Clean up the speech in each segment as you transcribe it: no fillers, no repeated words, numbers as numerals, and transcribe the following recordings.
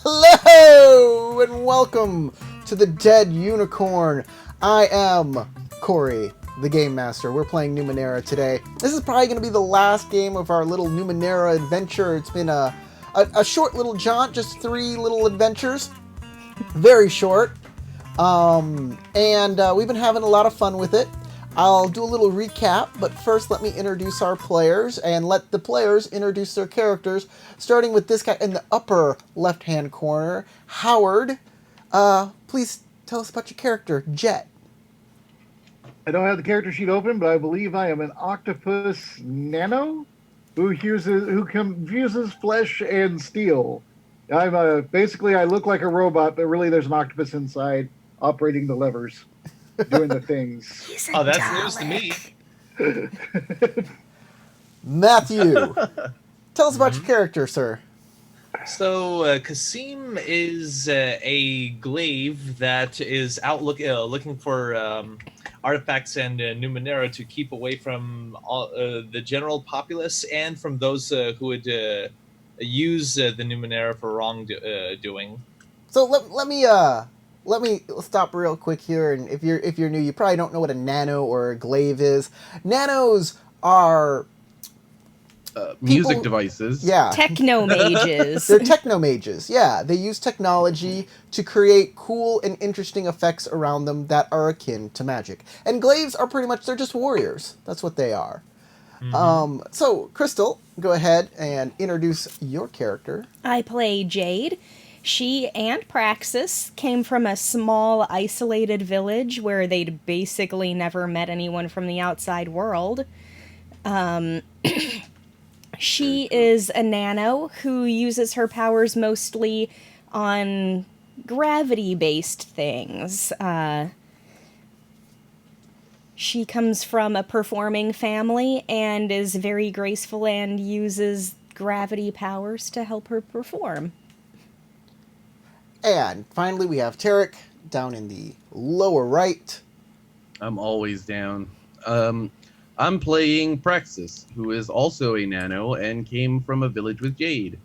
Hello and welcome to the Dead Unicorn. I am Corey, the Game Master. We're playing Numenera today. This is probably going to be the last game of our little Numenera adventure. It's been a short little jaunt, just 3 little adventures. Very short. And we've been having a lot of fun with it. I'll do a little recap, but first let me introduce our players and let the players introduce their characters, starting with this guy in the upper left-hand corner, Howard. Please tell us about your character, Jet. I don't have the character sheet open, but I believe I am an octopus nano who confuses flesh and steel. I'm basically I look like a robot, but really there's an octopus inside operating the levers. Doing the things. Oh, that's news to me. Matthew, tell us about your character, sir. So, Kasim is a glaive that is out looking for artifacts and Numenera to keep away from all, the general populace and from those who would use the Numenera for wrongdoing. So let me stop real quick here, and if you're new, you probably don't know what a nano or a glaive is. Nanos are music devices. Yeah. Technomages. They're technomages, yeah. They use technology to create cool and interesting effects around them that are akin to magic. And glaives are pretty much, they're just warriors. That's what they are. Mm-hmm. So, Crystal, go ahead and introduce your character. I play Jade. She and Praxis came from a small, isolated village where they'd basically never met anyone from the outside world. She is a nano who uses her powers mostly on gravity-based things. She comes from a performing family and is very graceful and uses gravity powers to help her perform. And finally, we have Tarek down in the lower right. I'm always down. I'm playing Praxis, who is also a nano and came from a village with Jade.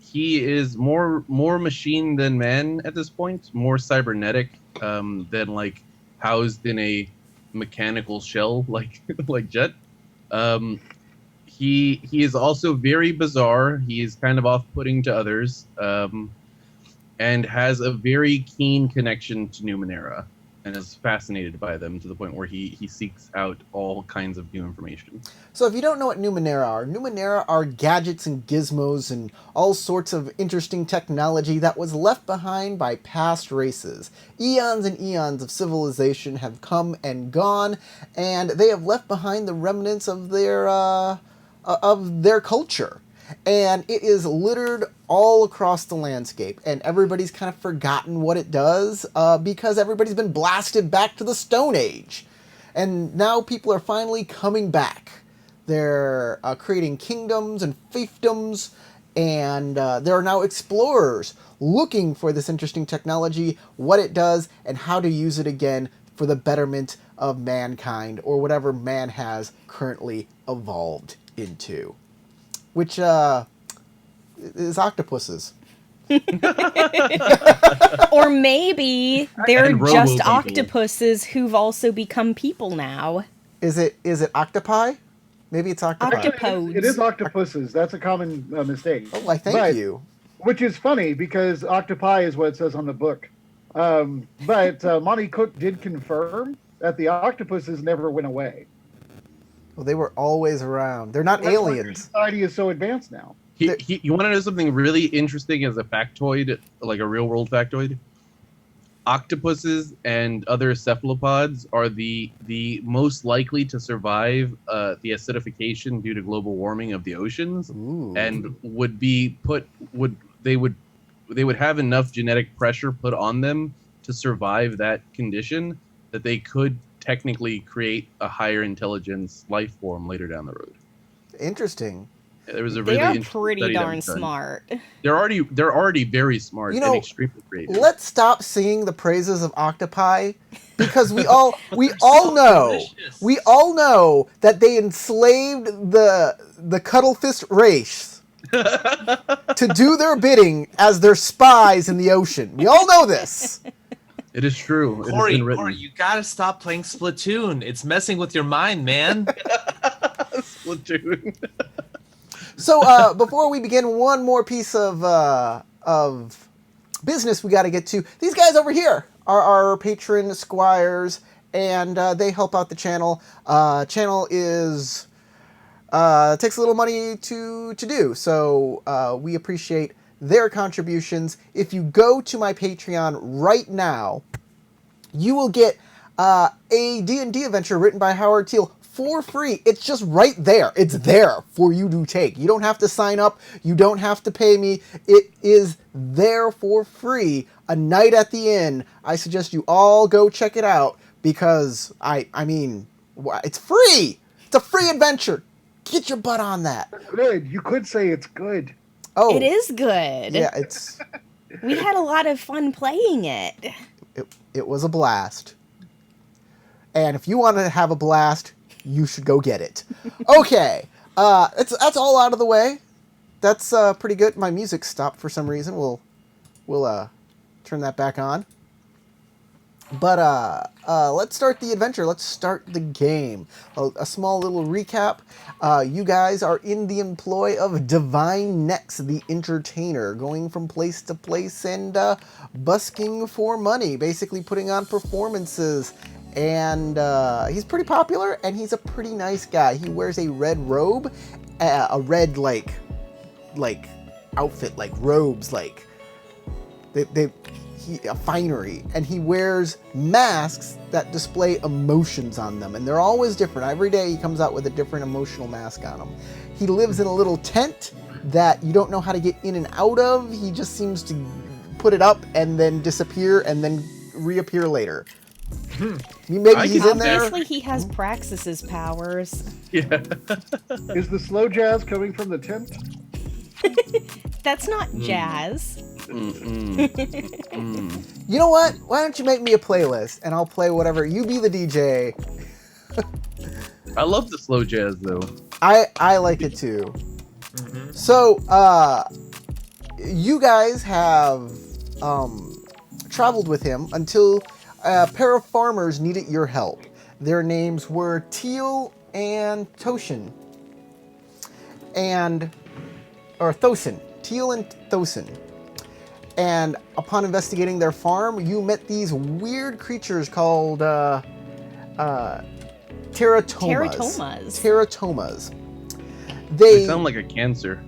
He is more machine than man at this point, more cybernetic than like housed in a mechanical shell like Jet. He is also very bizarre. He is kind of off-putting to others. And has a very keen connection to Numenera and is fascinated by them to the point where he seeks out all kinds of new information. So if you don't know what Numenera are gadgets and gizmos and all sorts of interesting technology that was left behind by past races. Eons and eons of civilization have come and gone, and they have left behind the remnants of their culture. And it is littered all across the landscape, and everybody's kind of forgotten what it does because everybody's been blasted back to the Stone Age. And now people are finally coming back. They're creating kingdoms and fiefdoms, and there are now explorers looking for this interesting technology, what it does, and how to use it again for the betterment of mankind, or whatever man has currently evolved into. Which is octopuses. Or maybe they're And just robo-people. octopuses who've also become people now. Is it octopi? Maybe it's octopi. Octopodes. It is octopuses. That's a common mistake. Oh, I thank you. Which is funny because octopi is what it says on the book. But Monty Cook did confirm that the octopuses never went away. Well, they were always around. They're not That's why aliens. our society is so advanced now. You want to know something really interesting as a factoid, like a real-world factoid? Octopuses and other cephalopods are the most likely to survive the acidification due to global warming of the oceans. Ooh. And they would have enough genetic pressure put on them to survive that condition that they could technically create a higher intelligence life form later down the road. Interesting. There was a They really are interesting pretty study that darn was done. smart. They're already very smart You know, and extremely creative. Let's stop singing the praises of octopi, because we all know that they enslaved the cuttlefish race to do their bidding as their spies in the ocean. We all know this. It is true. It has Corey, been written. Corey, you gotta stop playing Splatoon. It's messing with your mind, man. Splatoon. So before we begin, one more piece of business we got to get to. These guys over here are our patron squires, and they help out the channel. Channel is takes a little money to do, so we appreciate their contributions. If you go to my Patreon right now, you will get a D&D adventure written by Howard Teal for free. It's just right there. It's there for you to take. You don't have to sign up. You don't have to pay me. It is there for free. A Night at the Inn. I suggest you all go check it out because, I mean, it's free. It's a free adventure. Get your butt on that. Good. You could say it's good. Oh, It is good. yeah, it's We had a lot of fun playing it. it was a blast. And if you want to have a blast, you should go get it. Okay, that's all out of the way. That's pretty good. My music stopped for some reason. We'll turn that back on. But let's start the adventure. Let's start the game. A small little recap. You guys are in the employ of Divine Nex, the entertainer, going from place to place and busking for money, basically putting on performances. And he's pretty popular, and he's a pretty nice guy. He wears a red robe, a red like outfit, like robes, like a finery, and he wears masks that display emotions on them, and they're always different. Every day he comes out with a different emotional mask on him. He lives in a little tent that you don't know how to get in and out of. He just seems to put it up and then disappear and then reappear later. Maybe he's in there. Obviously, he has Praxis's powers. Yeah. Is the slow jazz coming from the tent? That's not jazz. You know what? Why don't you make me a playlist and I'll play whatever. You be the DJ. I love the slow jazz though. I like it too. So, you guys have traveled with him until a pair of farmers needed your help. Their names were Teal and Toshin. Or Thosin. Teal and Thosin. And upon investigating their farm, you met these weird creatures called teratomas. Teratomas. They sound like a cancer.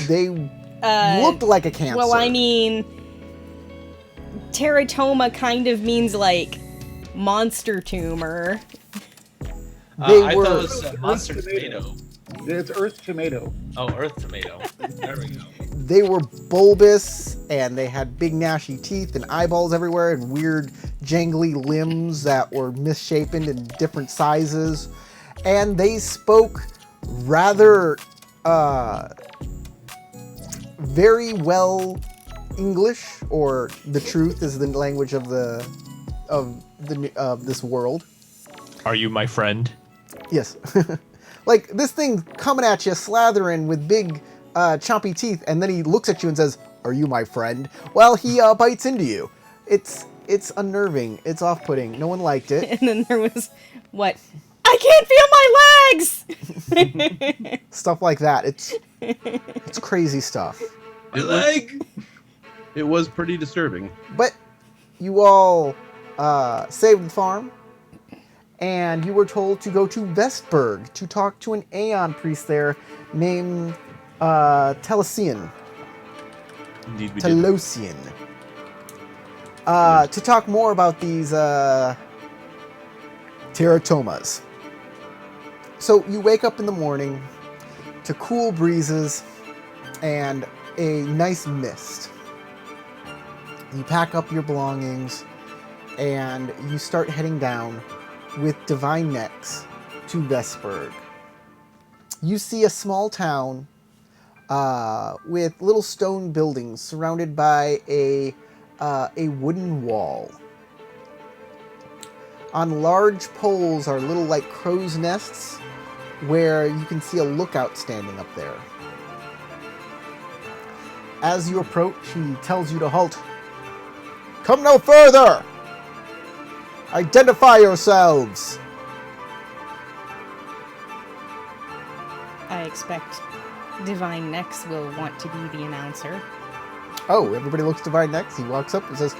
They looked like a cancer. Well, I mean, teratoma kind of means like monster tumor. I thought it was monster tomato. It's Earth tomato. Oh, Earth tomato. There we go. They were bulbous, and they had big gnashy teeth and eyeballs everywhere and weird jangly limbs that were misshapen in different sizes. And they spoke rather very well English, or the truth is the language of this world. Are you my friend? Yes. Like this thing coming at you, slathering with big chompy teeth, and then he looks at you and says, "Are you my friend?" Well, he bites into you. It's unnerving. It's off-putting. No one liked it. And then there was, what? I can't feel my legs! Stuff like that. It's crazy stuff. It was pretty disturbing. But you all saved the farm, and you were told to go to Vestburg to talk to an Aeon priest there named Telesian. Indeed, we did. Telosian. To talk more about these teratomas. So you wake up in the morning to cool breezes and a nice mist. You pack up your belongings and you start heading down with Divine Nex to Vestburg. You see a small town with little stone buildings surrounded by a wooden wall. On large poles are little like crow's nests where you can see a lookout standing up there. as you approach, he tells you to halt. Come no further! Identify yourselves! I expect Divine Nex will want to be the announcer. Oh, everybody looks Divine Nex. He walks up and says,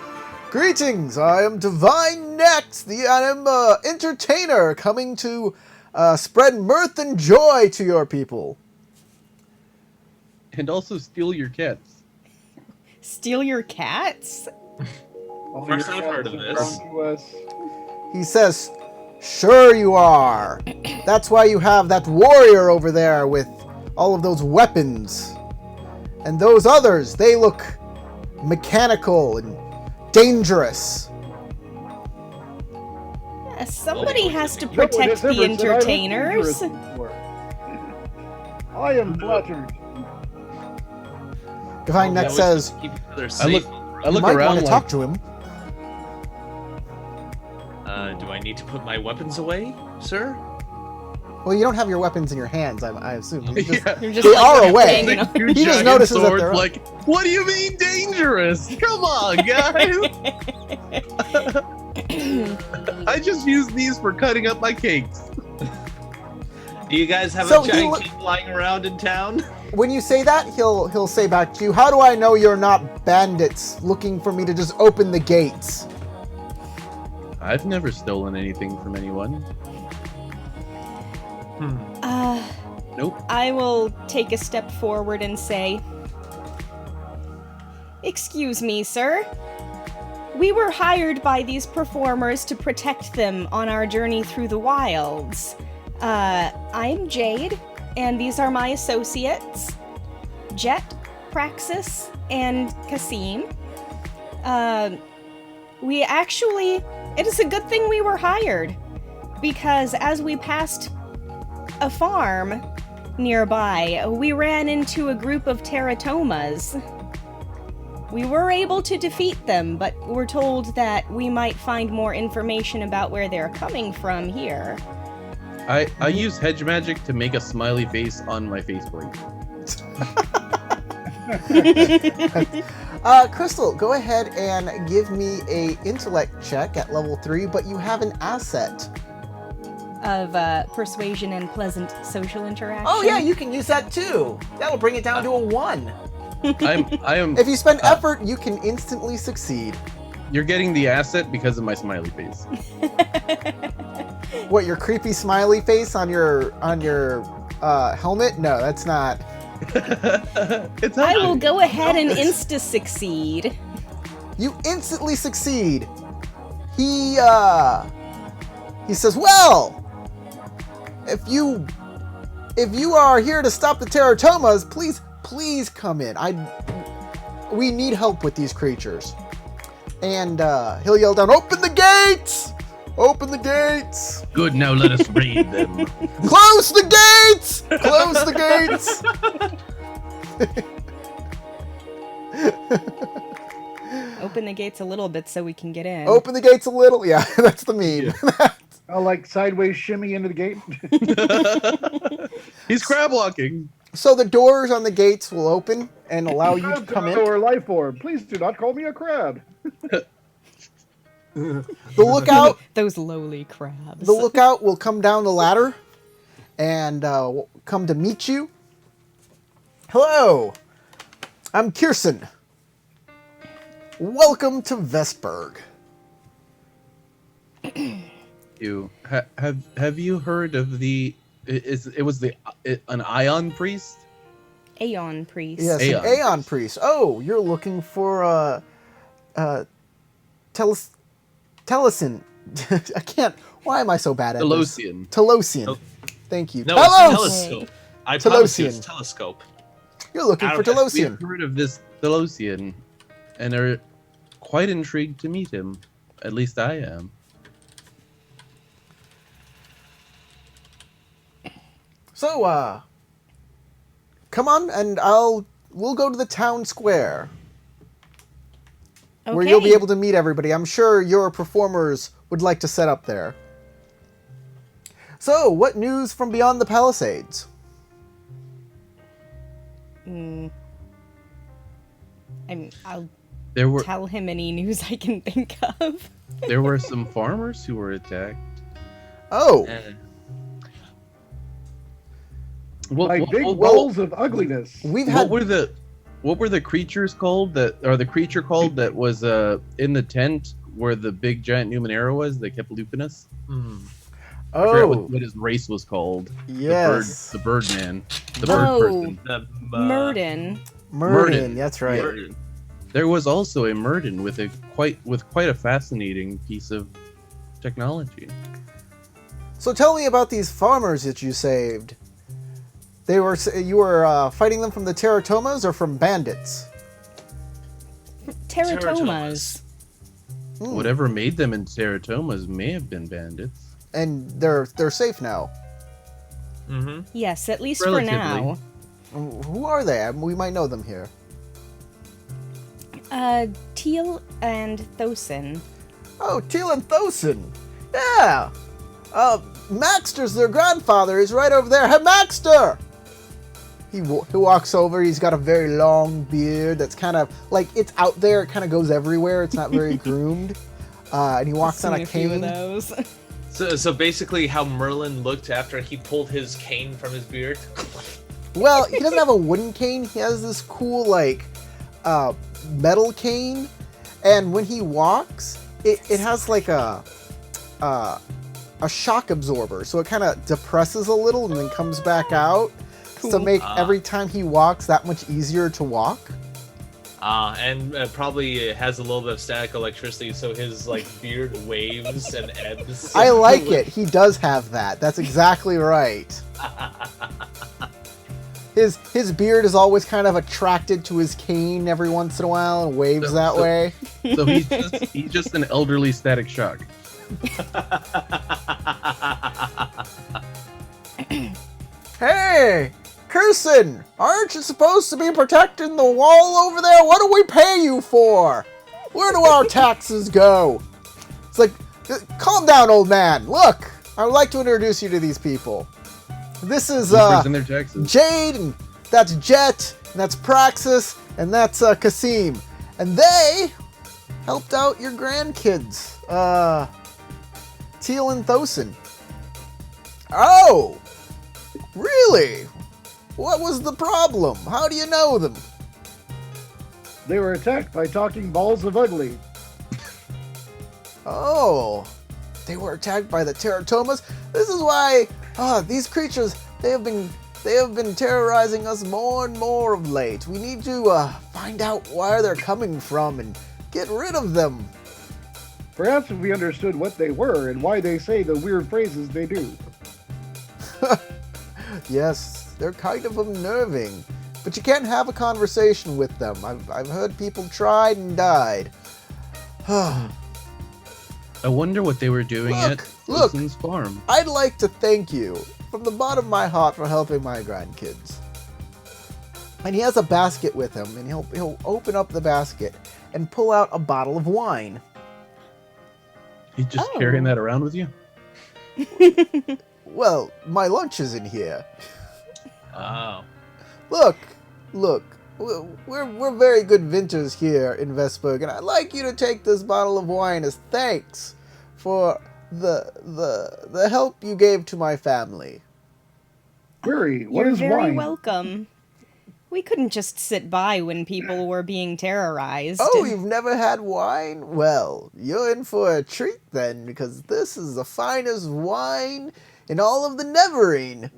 Greetings, I am Divine Nex, I am entertainer coming to spread mirth and joy to your people. And also steal your cats. Steal your cats? All First your I've heard of cats this. belong to us. He says, Sure you are. That's why you have that warrior over there with all of those weapons. And those others, they look mechanical and dangerous. Somebody has to No one protect has ever the said I look entertainers. dangerous before. I am flattered. Divine They Nex always says, keep each other I safe. I You look might around want to like, talk to him. Do I need to put my weapons away, sir? Well, you don't have your weapons in your hands, I assume. You just- Yeah. You're just They like are away. hanging on. Two He just giant notices that swords, they're up. like, what do you mean dangerous? Come on, guys. I just use these for cutting up my cakes. Do you guys have So a he giant look- key lying around in town? When you say that, he'll say back to you, How do I know you're not bandits looking for me to just open the gates? I've never stolen anything from anyone. Nope. I will take a step forward and say, Excuse me, sir. We were hired by these performers to protect them on our journey through the wilds. I'm Jade, and these are my associates, Jet, Praxis, and Kasim. It is a good thing we were hired, because as we passed a farm nearby, we ran into a group of teratomas. We were able to defeat them, but we're told that we might find more information about where they're coming from here. I use hedge magic to make a smiley face on my faceplate. Crystal, go ahead and give me a intellect check at level 3, but you have an asset. Of persuasion and pleasant social interaction. Oh yeah, you can use that too. That'll bring it down to a 1. I am. If you spend effort, you can instantly succeed. You're getting the asset because of my smiley face. What, your creepy smiley face on your helmet? No, that's not. It's I will happening. go ahead and insta-succeed. You instantly succeed. He says, well, if you are here to stop the teratomas, please come in. We need help with these creatures. And he'll yell down, open the gates! Open the gates! Good, now let us raid them. Close the gates! Close the gates! Open the gates a little bit so we can get in. Open the gates a little. Yeah, that's the meme. I'll like sideways shimmy into the gate. He's crab walking. So the doors on the gates will open and allow you to come in. Or life form. Please do not call me a crab. The lookout, Those lowly crabs. the lookout will come down the ladder and will come to meet you. Hello, I'm Kirsten. Welcome to Vestberg. Have you heard of the? An Aeon priest? Aeon priest. Yes, Aeon. an Aeon priest. Oh, you're looking for Telesin. I can't. Why am I so bad at this? Telosian. Telosian. Oh. Thank you. No, Telos! it's telescope. I promise you, it's Telosian. telescope. You're looking for Okay, Telosian. We've heard of this Telosian, and are quite intrigued to meet him. At least I am. So, come on, and we'll go to the town square where you'll be Okay. able to meet everybody. I'm sure your performers would like to set up there. So, what news from beyond the Palisades? I'll There were tell him any news I can think of. there were some farmers who were attacked. Oh, What, By what, big what- balls of ugliness. we've what had. were the creatures called the creature called that was in the tent where the big giant Numenera was, the Kepalupanus? I forgot Oh, what his race was called. yes. The bird man. The bird Oh. person. Murden. Murden, that's right. Murden. There was also a Murden with quite a fascinating piece of technology. So tell me about these farmers that you saved. You were fighting them from the Teratomas or from bandits? Teratomas. Hmm. Whatever made them in Teratomas may have been bandits. And they're safe now. Mm-hmm. Yes, at least Relatively. for now. Who are they? We might know them here. Teal and Thosin. Oh, Teal and Thosin. Yeah. Maxter's their grandfather. He's right over there. Hey, Maxter! He walks over. He's got a very long beard that's kind of like it's out there. It kind of goes everywhere. It's not very groomed. And he walks on a Seen few of cane. those. So basically, how Merlin looked after he pulled his cane from his beard. Well, he doesn't have a wooden cane. He has this cool like metal cane, and when he walks, it has like a shock absorber, so it kind of depresses a little and then comes back out to make every time he walks that much easier to walk. And probably has a little bit of static electricity, so his like beard waves and ebbs. I like it. He does have that. That's exactly right. His beard is always kind of attracted to his cane every once in a while and waves that way. So he's just an elderly Static Shock. Hey, Kirsten, aren't you supposed to be protecting the wall over there? What do we pay you for? Where do our taxes go? It's like, calm down, old man. Look, I would like to introduce you to these people. This is Whispers in their Texas. Jade, and that's Jet, and that's Praxis, and that's Kasim. And they helped out your grandkids, Teal and Thosin. Oh, really? What was the problem? How do you know them? They were attacked by talking balls of ugly. Oh, they were attacked by the Teratomas. This is why these creatures they have been terrorizing us more and more of late. We need to find out where they're coming from and get rid of them. Perhaps if we understood what they were and why they say the weird phrases they do. Yes, they're kind of unnerving, but you can't have a conversation with them. I've heard people tried and died. I wonder what they were doing at Look. Wilson's farm. I'd like to thank you from the bottom of my heart for helping my grandkids. And he has a basket with him, and he'll open up the basket and pull out a bottle of wine. He's just Oh. carrying that around with you? Well, my lunch is in here. Oh. Look, we're very good vintners here in Vestburg, and I'd like you to take this bottle of wine as thanks for the help you gave to my family. Query, what You're is very wine? welcome. We couldn't just sit by when people were being terrorized. Oh, you've never had wine? Well, you're in for a treat then, because this is the finest wine in all of the Neverine.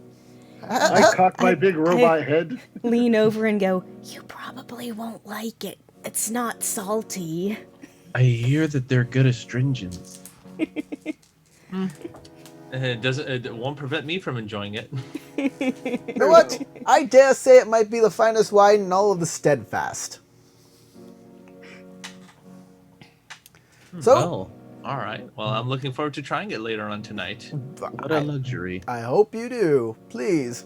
I cock my big robot head. Lean over and go, you probably won't like it. It's not salty. I hear that they're good astringents. It won't prevent me from enjoying it. You know what? I dare say it might be the finest wine in all of the Steadfast. So, Well, All right. Well, I'm looking forward to trying it later on tonight. what a luxury. I hope you do. Please.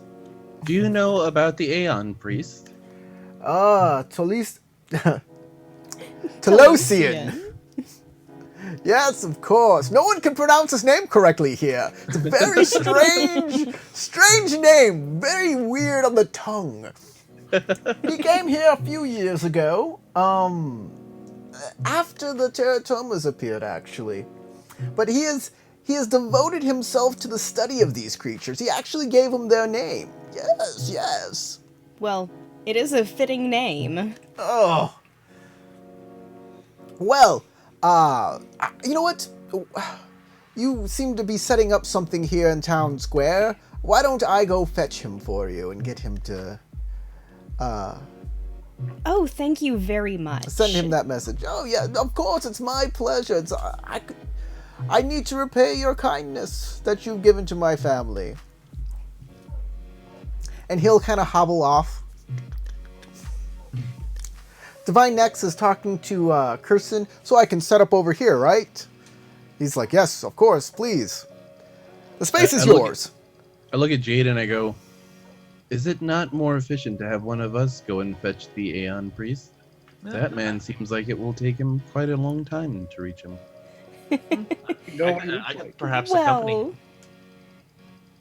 Do you know about the Aeon priest? Telosian. Yes, of course. No one can pronounce his name correctly here. It's a very strange name. Very weird on the tongue. He came here a few years ago, after the teratomas appeared, actually. But he has devoted himself to the study of these creatures. He actually gave them their name. Yes, yes. Well, it is a fitting name. Oh. Well, you know what? You seem to be setting up something here in town square. Why don't I go fetch him for you and get him to, Oh, thank you very much. send him that message. Oh yeah, of course, it's my pleasure. I need to repay your kindness that you've given to my family. And he'll kind of hobble off. Divine Nex is talking to Kirsten, so I can set up over here, right? He's like, yes, of course, please. The space is yours. I look at Jade and I go, is it not more efficient to have one of us go and fetch the Aeon priest? That man seems like it will take him quite a long time to reach him. I could perhaps accompany. Well,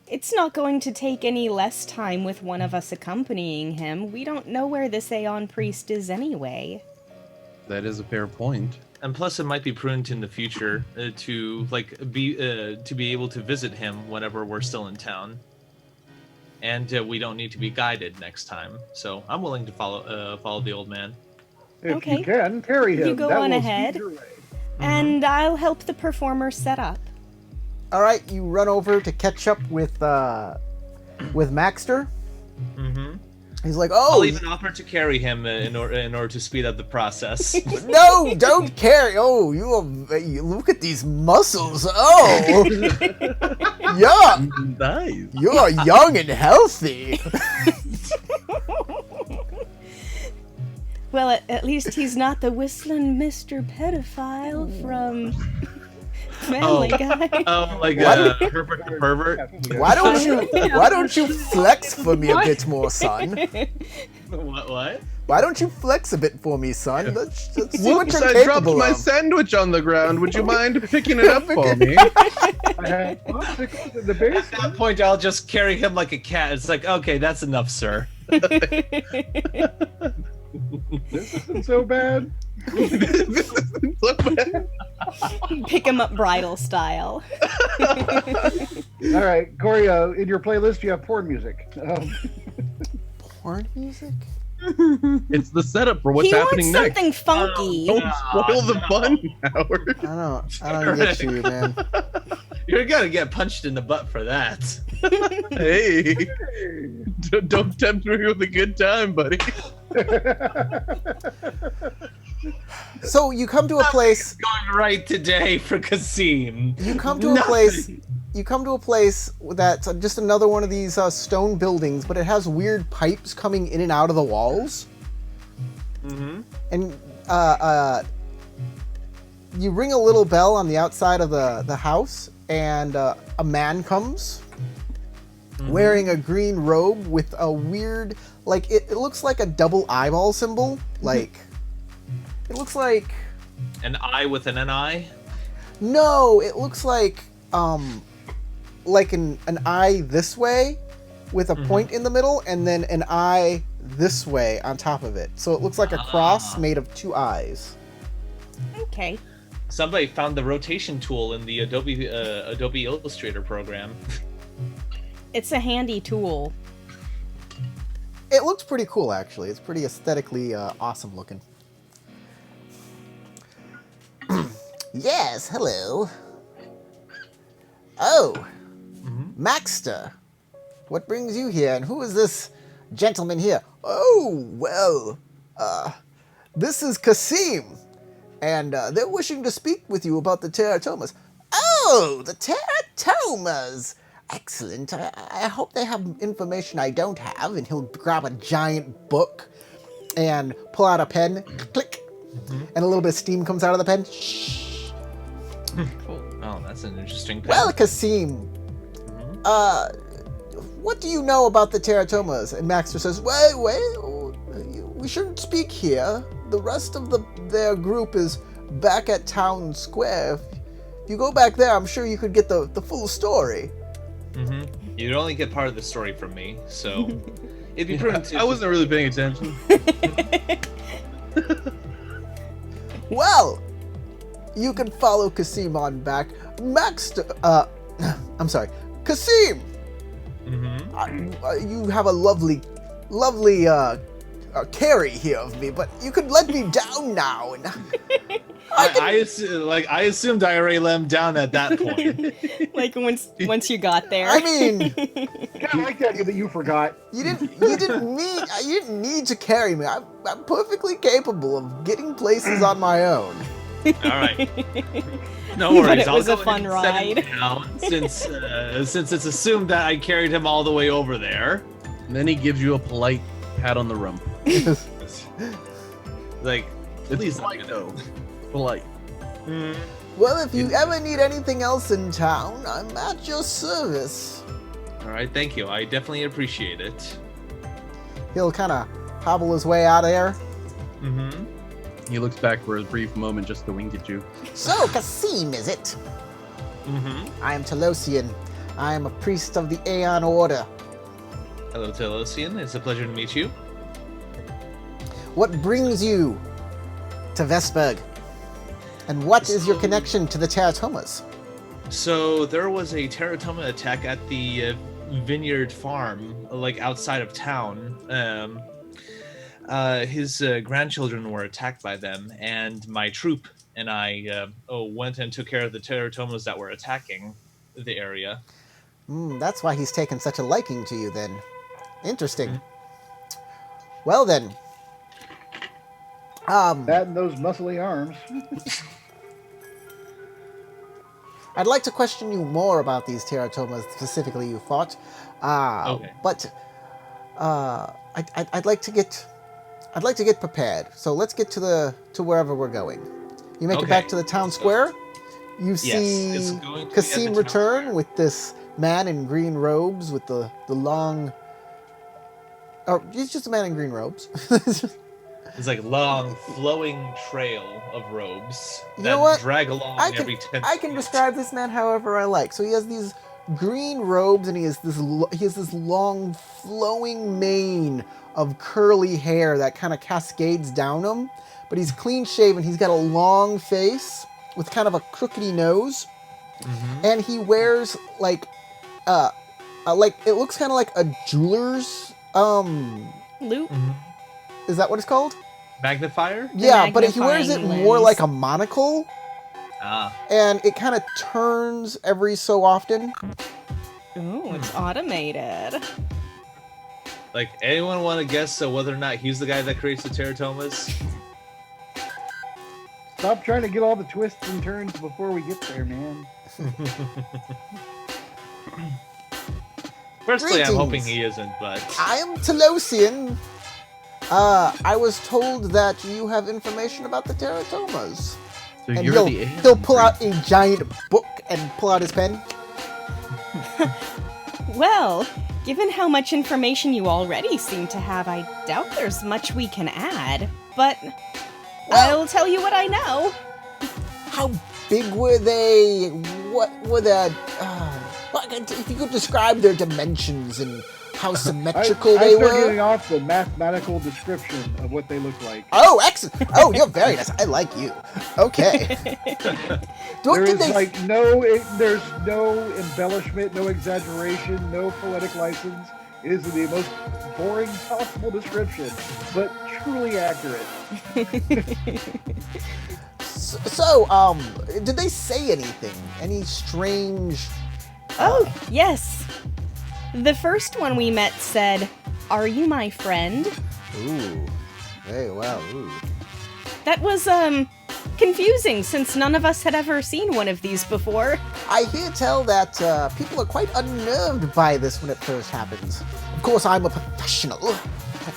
it's not going to take any less time with one of us accompanying him. We don't know where this Aeon priest is anyway. That is a fair point. And plus, it might be prudent in the future to be able to visit him whenever we're still in town, and we don't need to be guided next time. So I'm willing to follow the old man. If Okay. you can, carry him. You go That on will ahead. speed your way. And I'll help the performer set up. All right, you run over to catch up with Maxter. Mm-hmm. He's like, I'll oh, even offer to carry him in order to speed up the process. no, don't carry. Oh, you look at these muscles. Oh, yeah, Nice. you're young and healthy. Well, at least he's not the whistling Mr. Pedophile from Family Guy. Oh, like What? Herbert the pervert. Why don't you flex for me a bit more, son? What? Why don't you flex a bit for me, son? Let's see what Whoops, you're I dropped capable my of. sandwich on the ground. Would you mind picking it up for me? I had popsicles in the At basement. that point, I'll just carry him like a cat. It's like, okay, that's enough, sir. This isn't so bad. This isn't so bad. Pick him up bridal style. All right, Corey, in your playlist, you have porn music. Porn music? It's the setup for what's he happening wants next. something funky. Don't spoil the fun, Howard. I don't get you, man. You're gonna get punched in the butt for that. Hey, don't tempt me with a good time, buddy. So you come to a place. Going right today for Kasim. You come to a place. You come to a place that's just another one of these stone buildings, but it has weird pipes coming in and out of the walls. Mm-hmm. And you ring a little bell on the outside of the house, and a man comes wearing a green robe with a weird, like it looks like a double eyeball symbol. Like it looks like An eye with an NI? no, it looks like an eye this way with a point in the middle, and then an eye this way on top of it. So it looks like a cross made of two eyes. Okay. Somebody found the rotation tool in the Adobe Illustrator program. It's a handy tool. It looks pretty cool, actually. It's pretty aesthetically awesome looking. Yes, hello. Oh, Maxter. What brings you here, and who is this gentleman here? Oh, well, this is Kasim, and they're wishing to speak with you about the teratomas. Oh, the teratomas! Excellent. I hope they have information I don't have. And he'll grab a giant book and pull out a pen. Click. And a little bit of steam comes out of the pen. Shh. Cool. Oh, that's an interesting pen. Well, Kasim, what do you know about the teratomas? And Maxter says, well, we shouldn't speak here. The rest of their group is back at Town Square. If you go back there, I'm sure you could get the full story. You'd only get part of the story from me, so It'd be prudent to. I wasn't really paying attention. Well, you can follow Kasim on back. I'm sorry, Kasim. Mm-hmm. You have a lovely carry here of me, but you could let me down now, and I assumed I already let him down at that point. Like once you got there. I mean, Kind of like that you forgot. you didn't need to carry me. I'm perfectly capable of getting places on my own. All right. No But worries. it I'll was go a fun ahead and set him ride. down, since it's assumed that I carried him all the way over there. And then he gives you a polite pat on the rump. Like, please let me polite, know. Polite. Well, if you ever need anything else in town, I'm at your service. All right, thank you. I definitely appreciate it. He'll kind of hobble his way out of there. Mm-hmm. He looks back for a brief moment just to wink at you. So, Kasim, is it? Mm-hmm. I am Telosian. I am a priest of the Aeon Order. Hello, Telosian. It's a pleasure to meet you. What brings you to Vesburg? And what is your connection to the Teratomas? So there was a teratoma attack at the vineyard farm, like outside of town. His grandchildren were attacked by them, and my troop and I went and took care of the teratomas that were attacking the area. That's why he's taken such a liking to you, then. Interesting. Well, then. That and those muscly arms. I'd like to question you more about these teratomas, specifically you fought. Okay. But I'd like to get prepared. So let's get to wherever we're going. You make it back to the town square. You see it's going to be at the Kasim town return square. with this man in green robes with the long. Oh, he's just a man in green robes. It's like long, flowing trail of robes You that know what? drag along every 10 I can feet. describe this man however I like. So he has these green robes, and he has this long, flowing mane of curly hair that kind of cascades down him. But he's clean shaven. He's got a long face with kind of a crookedy nose, and he wears like it looks kind of like a jeweler's Loop. Is that what it's called? Magnifier? Yeah, but he wears it magnifying more lens. like a monocle. Ah. And it kind of turns every so often. Ooh, it's automated. Like, anyone want to guess whether or not he's the guy that creates the teratomas? Stop trying to get all the twists and turns before we get there, man. Personally, I'm hoping Greetings. he isn't, but... I am Telosian. I was told that you have information about the teratomas. So And you're the he'll pull out a giant book and pull out his pen. Well, given how much information you already seem to have, I doubt there's much we can add. But I'll tell you what I know. How big were they? What were the... if you could describe their dimensions and how symmetrical I they start were. getting off the mathematical description of what they look like. Oh, excellent. Oh, you're very nice. I like you. Okay. There's no embellishment, no exaggeration, no poetic license. It is the most boring possible description, but truly accurate. So, did they say anything? Any strange... Oh, yes. The first one we met said, "Are you my friend?" Ooh. Very well. Ooh. That was, confusing since none of us had ever seen one of these before. I hear tell that people are quite unnerved by this when it first happens. Of course, I'm a professional,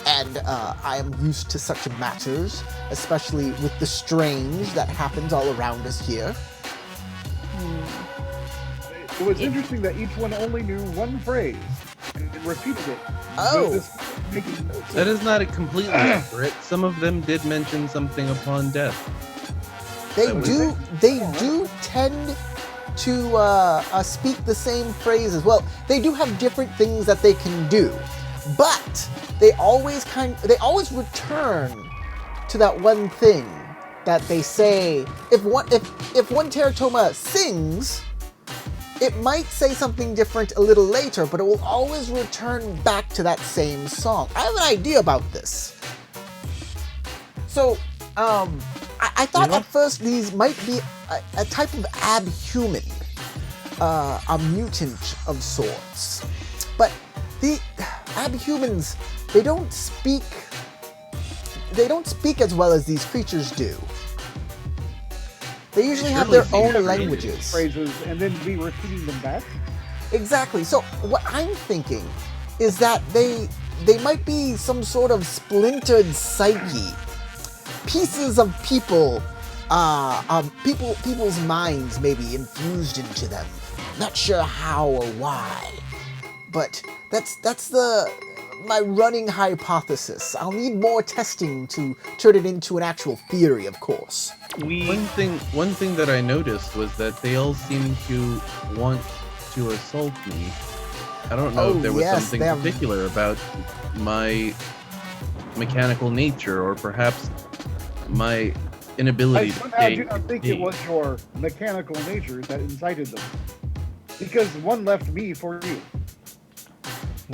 and I am used to such matters, especially with the strange that happens all around us here. It was interesting that each one only knew one phrase and repeated it. Oh. This making no sense. That is not completely accurate. Some of them did mention something upon death. They That was do. it? They do tend to speak the same phrases. Well, they do have different things that they can do, but they always return to that one thing that they say. If one teratoma sings, it might say something different a little later, but it will always return back to that same song. I have an idea about this. So, I thought at first these might be a type of abhuman, a mutant of sorts. But the abhumans, they don't speak as well as these creatures do. They usually have their own languages. Phrases and then be repeating them back. Exactly. So what I'm thinking is that they might be some sort of splintered psyche, pieces of people's minds maybe infused into them. Not sure how or why, but that's my running hypothesis. I'll need more testing to turn it into an actual theory, of course. One thing that I noticed was that they all seem to want to assault me. I don't know if there was something particular about my mechanical nature, or perhaps my inability to I do not think it was your mechanical nature that incited them, because one left me for you.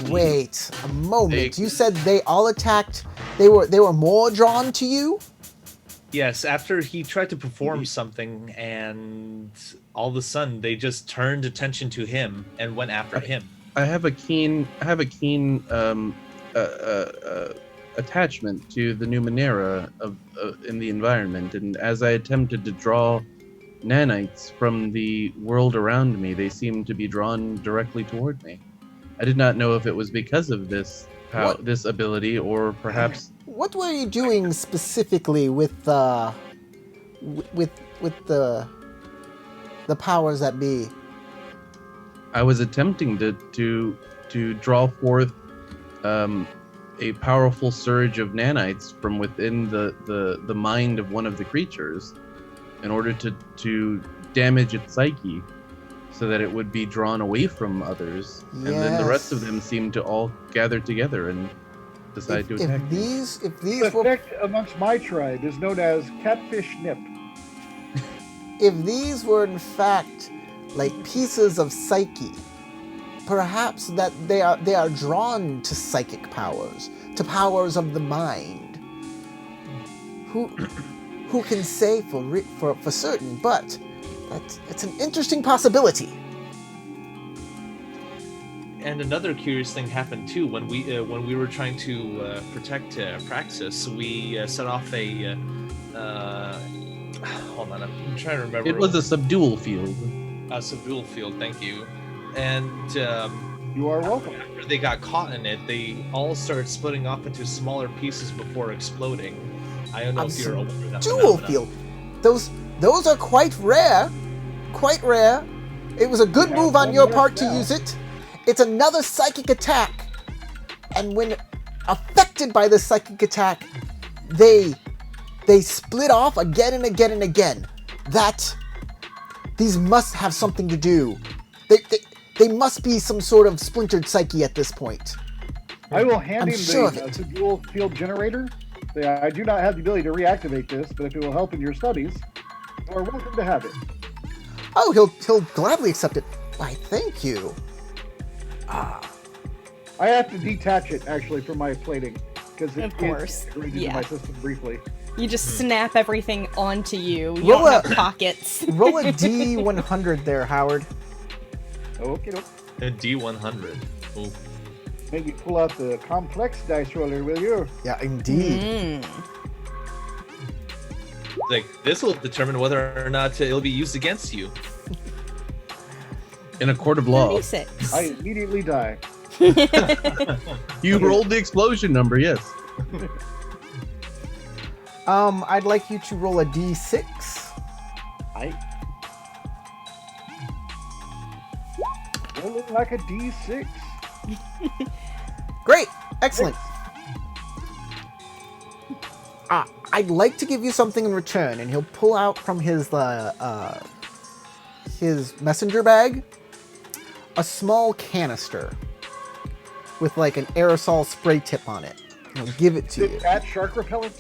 Wait a moment. You said they all attacked. They were more drawn to you? Yes, after he tried to perform something, and all of a sudden they just turned attention to him and went after him. I have a keen attachment to the Numenera in the environment, and as I attempted to draw nanites from the world around me, they seemed to be drawn directly toward me. I did not know if it was because of this ability, or perhaps. What were you doing specifically with the powers that be? I was attempting to draw forth a powerful surge of nanites from within the mind of one of the creatures, in order to damage its psyche, so that it would be drawn away from others. Yes. And then the rest of them seemed to all gather together and decide to attack. If these the effect amongst my tribe is known as catfish nip. If these were in fact like pieces of psyche, perhaps that they are drawn to psychic powers, to powers of the mind. Who can say for certain? But it's an interesting possibility. And another curious thing happened too when we were trying to protect Praxis. We set off a hold on, I'm trying to remember. It was a subdual field. A subdual field, thank you. And you are welcome. After they got caught in it, they all started splitting off into smaller pieces before exploding. I don't know if you're aware of that. Dual field. Those are quite rare. Quite rare. It was a good move on your part to use it. It's another psychic attack. And when affected by the psychic attack, they split off again and again and again. These must have something to do. They must be some sort of splintered psyche at this point. I will hand him the dual field generator. I do not have the ability to reactivate this, but if it will help in your studies, you are welcome to have it. Oh, he'll gladly accept it. Why, thank you. I have to detach it actually from my plating because it is integrated into my system briefly. You just snap everything onto you. You don't have pockets. Roll a D100 there, Howard. Okay. A D100. Ooh. Maybe pull out the complex dice roller, will you? Yeah, indeed. Like, this will determine whether or not it'll be used against you. In a court of law. 36. I immediately die. You rolled the explosion number, yes. I'd like you to roll a D6. Rolling like a D6. Great, excellent. I'd like to give you something in return, and he'll pull out from his messenger bag a small canister. with like an aerosol spray tip on it. I'll give it to you. Is that shark repellent?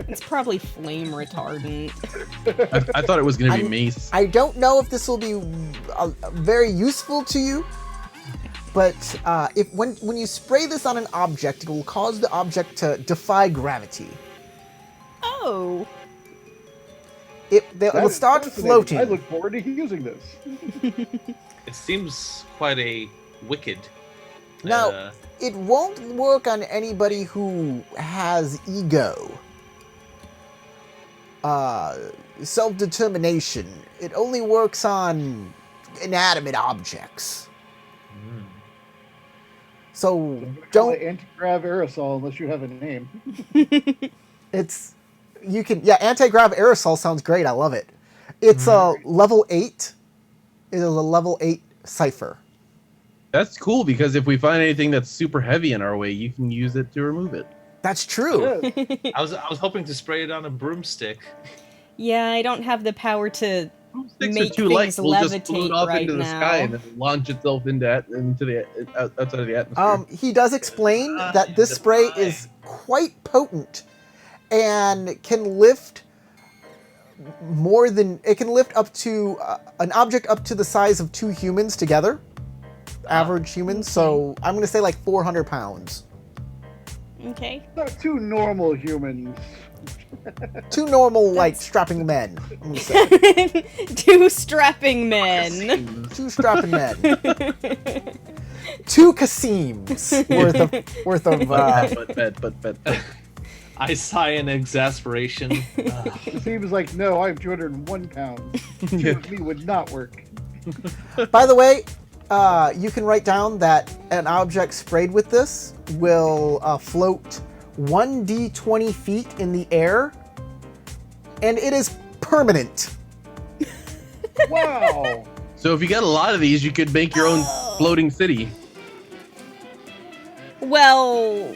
It's probably flame retardant. I thought it was going to be I'm- mace. I don't know if this will be very useful to you, but if when you spray this on an object, it will cause the object to defy gravity. Oh. It That will is start fascinating. floating. I look forward to using this. It seems quite a wicked. Now, it won't work on anybody who has ego. Self-determination. It only works on inanimate objects. So Call it don't. anti-grav aerosol unless you have a name. It's you can anti-grav aerosol sounds great. I love it. It's a level 8. It is a level 8 cipher. That's cool because if we find anything that's super heavy in our way, you can use it to remove it. That's true. Yes. I was hoping to spray it on a broomstick. Yeah, I don't have the power to Sticks make are too light. things It'll just float levitate off right into the now. sky and then launch itself into the outside of the atmosphere. He does explain that this spray is quite potent and can lift up to an object up to the size of 2 humans together, average humans. So I'm going to say like 400 pounds. Okay. Not two normal humans. 2 normal, like, strapping men. I'm gonna say. 2 strapping men. 2 strapping men. 2 Kasims worth of but I sigh in exasperation. It seems like, no, I'm 201 pounds. Two of me would not work. By the way, you can write down that an object sprayed with this will float 1d20 feet in the air, and it is permanent. Wow. So if you got a lot of these, you could make your own floating city. Well,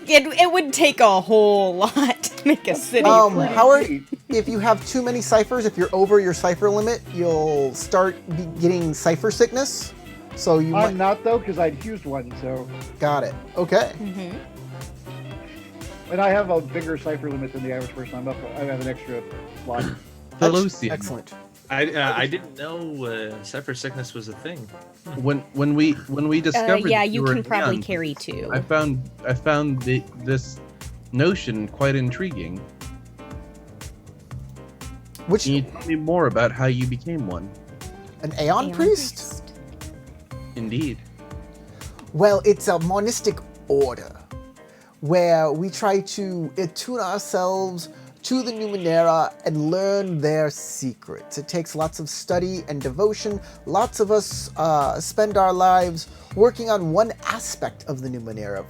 it would take a whole lot to make a city. Howard, if you have too many ciphers, if you're over your cipher limit, you'll start getting cipher sickness. So you I'm not, though, because I'd used one, so... Got it. Okay. Mm-hmm. And I have a bigger cipher limit than the average person. I have an extra slot. Pelusium. Excellent. I didn't know cipher sickness was a thing. When we discovered Yeah, that you were can probably Aeon, carry 2. I found this notion quite intriguing. Which Can you tell me more about how you became one? an Aeon priest? Indeed. Well, it's a monistic order where we try to attune ourselves to the Numenera and learn their secrets. It takes lots of study and devotion. Lots of us spend our lives working on one aspect of the Numenera.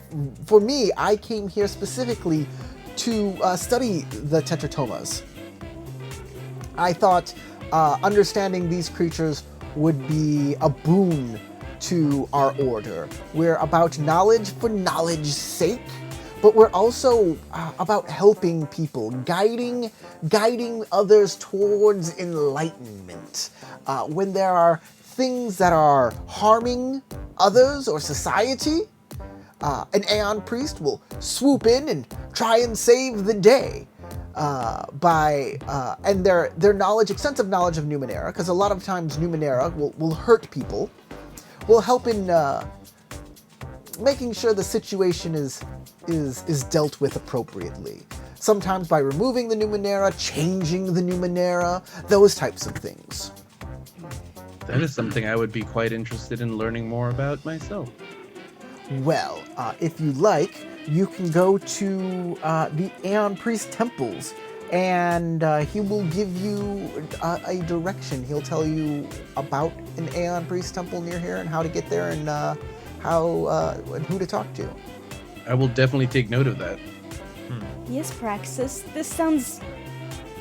For me, I came here specifically to study the Tetratomas. I thought understanding these creatures would be a boon to our order. We're about knowledge for knowledge's sake, but we're also about helping people, guiding others towards enlightenment. When there are things that are harming others or society, an Aeon priest will swoop in and try and save the day. And their knowledge, extensive knowledge of Numenera, because a lot of times Numenera will hurt people, will help in making sure the situation is dealt with appropriately. Sometimes by removing the Numenera, changing the Numenera, those types of things. That is something I would be quite interested in learning more about myself. Well, if you like, you can go to the Aeon Priest temples, and he will give you a direction. He'll tell you about an Aeon Priest temple near here and how to get there and and who to talk to. I will definitely take note of that. Yes, Praxis, this sounds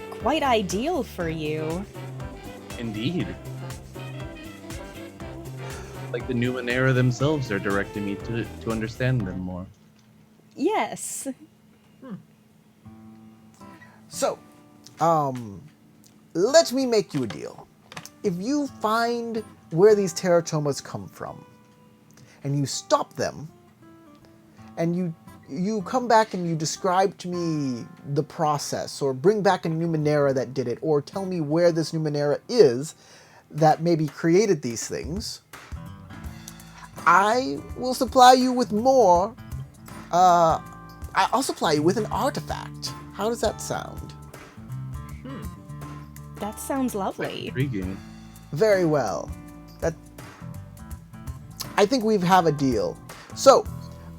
quite ideal for you. Indeed. Like the Numenera themselves are directing me to understand them more. Yes. So, let me make you a deal. If you find where these teratomas come from, and you stop them, and you come back and you describe to me the process, or bring back a Numenera that did it, or tell me where this Numenera is that maybe created these things, I will supply you with more. I'll supply you with an artifact. How does that sound? That sounds lovely. Intriguing. Very well. I think we have a deal. So,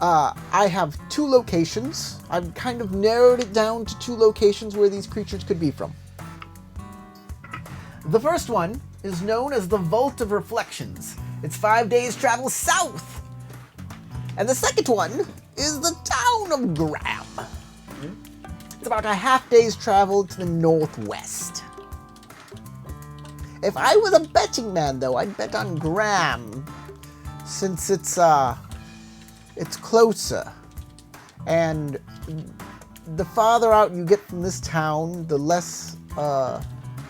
I have 2 locations. I've kind of narrowed it down to 2 locations where these creatures could be from. The first one is known as the Vault of Reflections. It's 5 days travel south. And the second one is the town of Graham. It's about a half day's travel to the northwest. If I was a betting man, though, I'd bet on Graham, since it's closer. And the farther out you get from this town, the less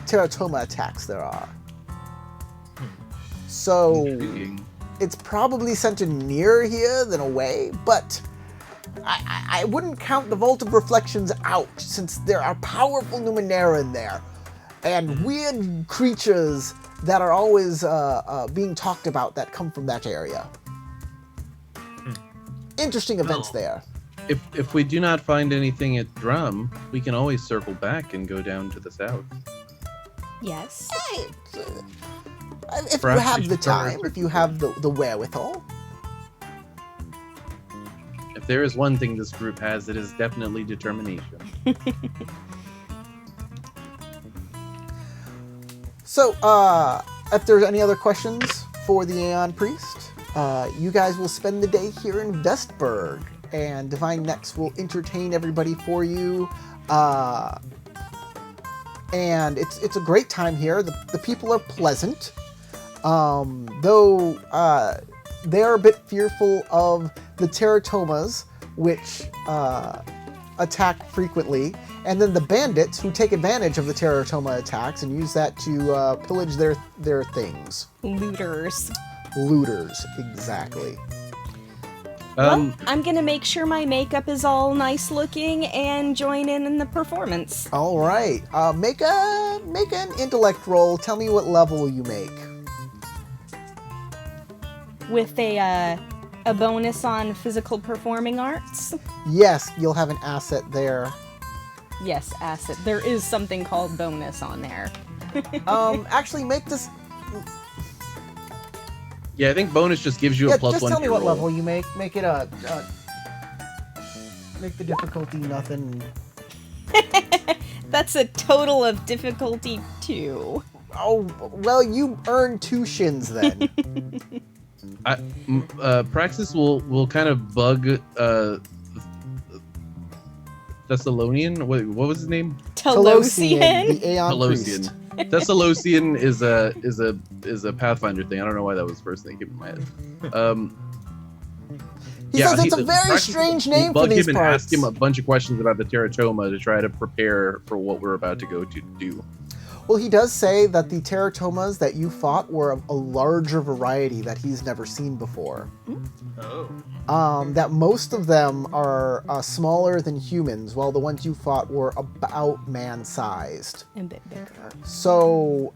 teratoma attacks there are. So Intriguing. it's probably centered nearer here than away, but I wouldn't count the Vault of Reflections out, since there are powerful Numenera in there, and weird creatures that are always being talked about that come from that area. Interesting events there. If we do not find anything at Drum, we can always circle back and go down to the south. Yes. Hey, if Perhaps you have we the should try our time, if you have the wherewithal. If there is one thing this group has, it is definitely determination. So, if there's any other questions for the Aeon Priest, you guys will spend the day here in Vestburg, and Divine Next will entertain everybody for you. And it's a great time here. The people are pleasant, though they're a bit fearful of the teratomas, which attack frequently, and then the bandits, who take advantage of the teratoma attacks and use that to pillage their things. Looters. Looters, exactly. Well, I'm gonna make sure my makeup is all nice looking and join in the performance. All right. Make an intellect roll. Tell me what level you make. With a bonus on physical performing arts. Yes, you'll have an asset there. Yes, asset. There is something called bonus on there. Actually, make this. Yeah, I think bonus just gives you Yeah, a plus just 1 tell to me your what roll. level you make. Make it make the difficulty nothing. That's a total of difficulty 2. Oh, well, you earn 2 shins then. Praxis will kind of bug Thessalonian. What was his name? Telosian. the Aeon Telosian. Priest. Thessalonian is a Pathfinder thing. I don't know why that was the first thing that came to my head. He says it's a very Praxis strange will name for bug these him parts. and ask him a bunch of questions about the teratoma to try to prepare for what we're about to go to do. Well, he does say that the teratomas that you fought were of a larger variety that he's never seen before. Oh. That most of them are smaller than humans, while the ones you fought were about man-sized. A bit bigger. So,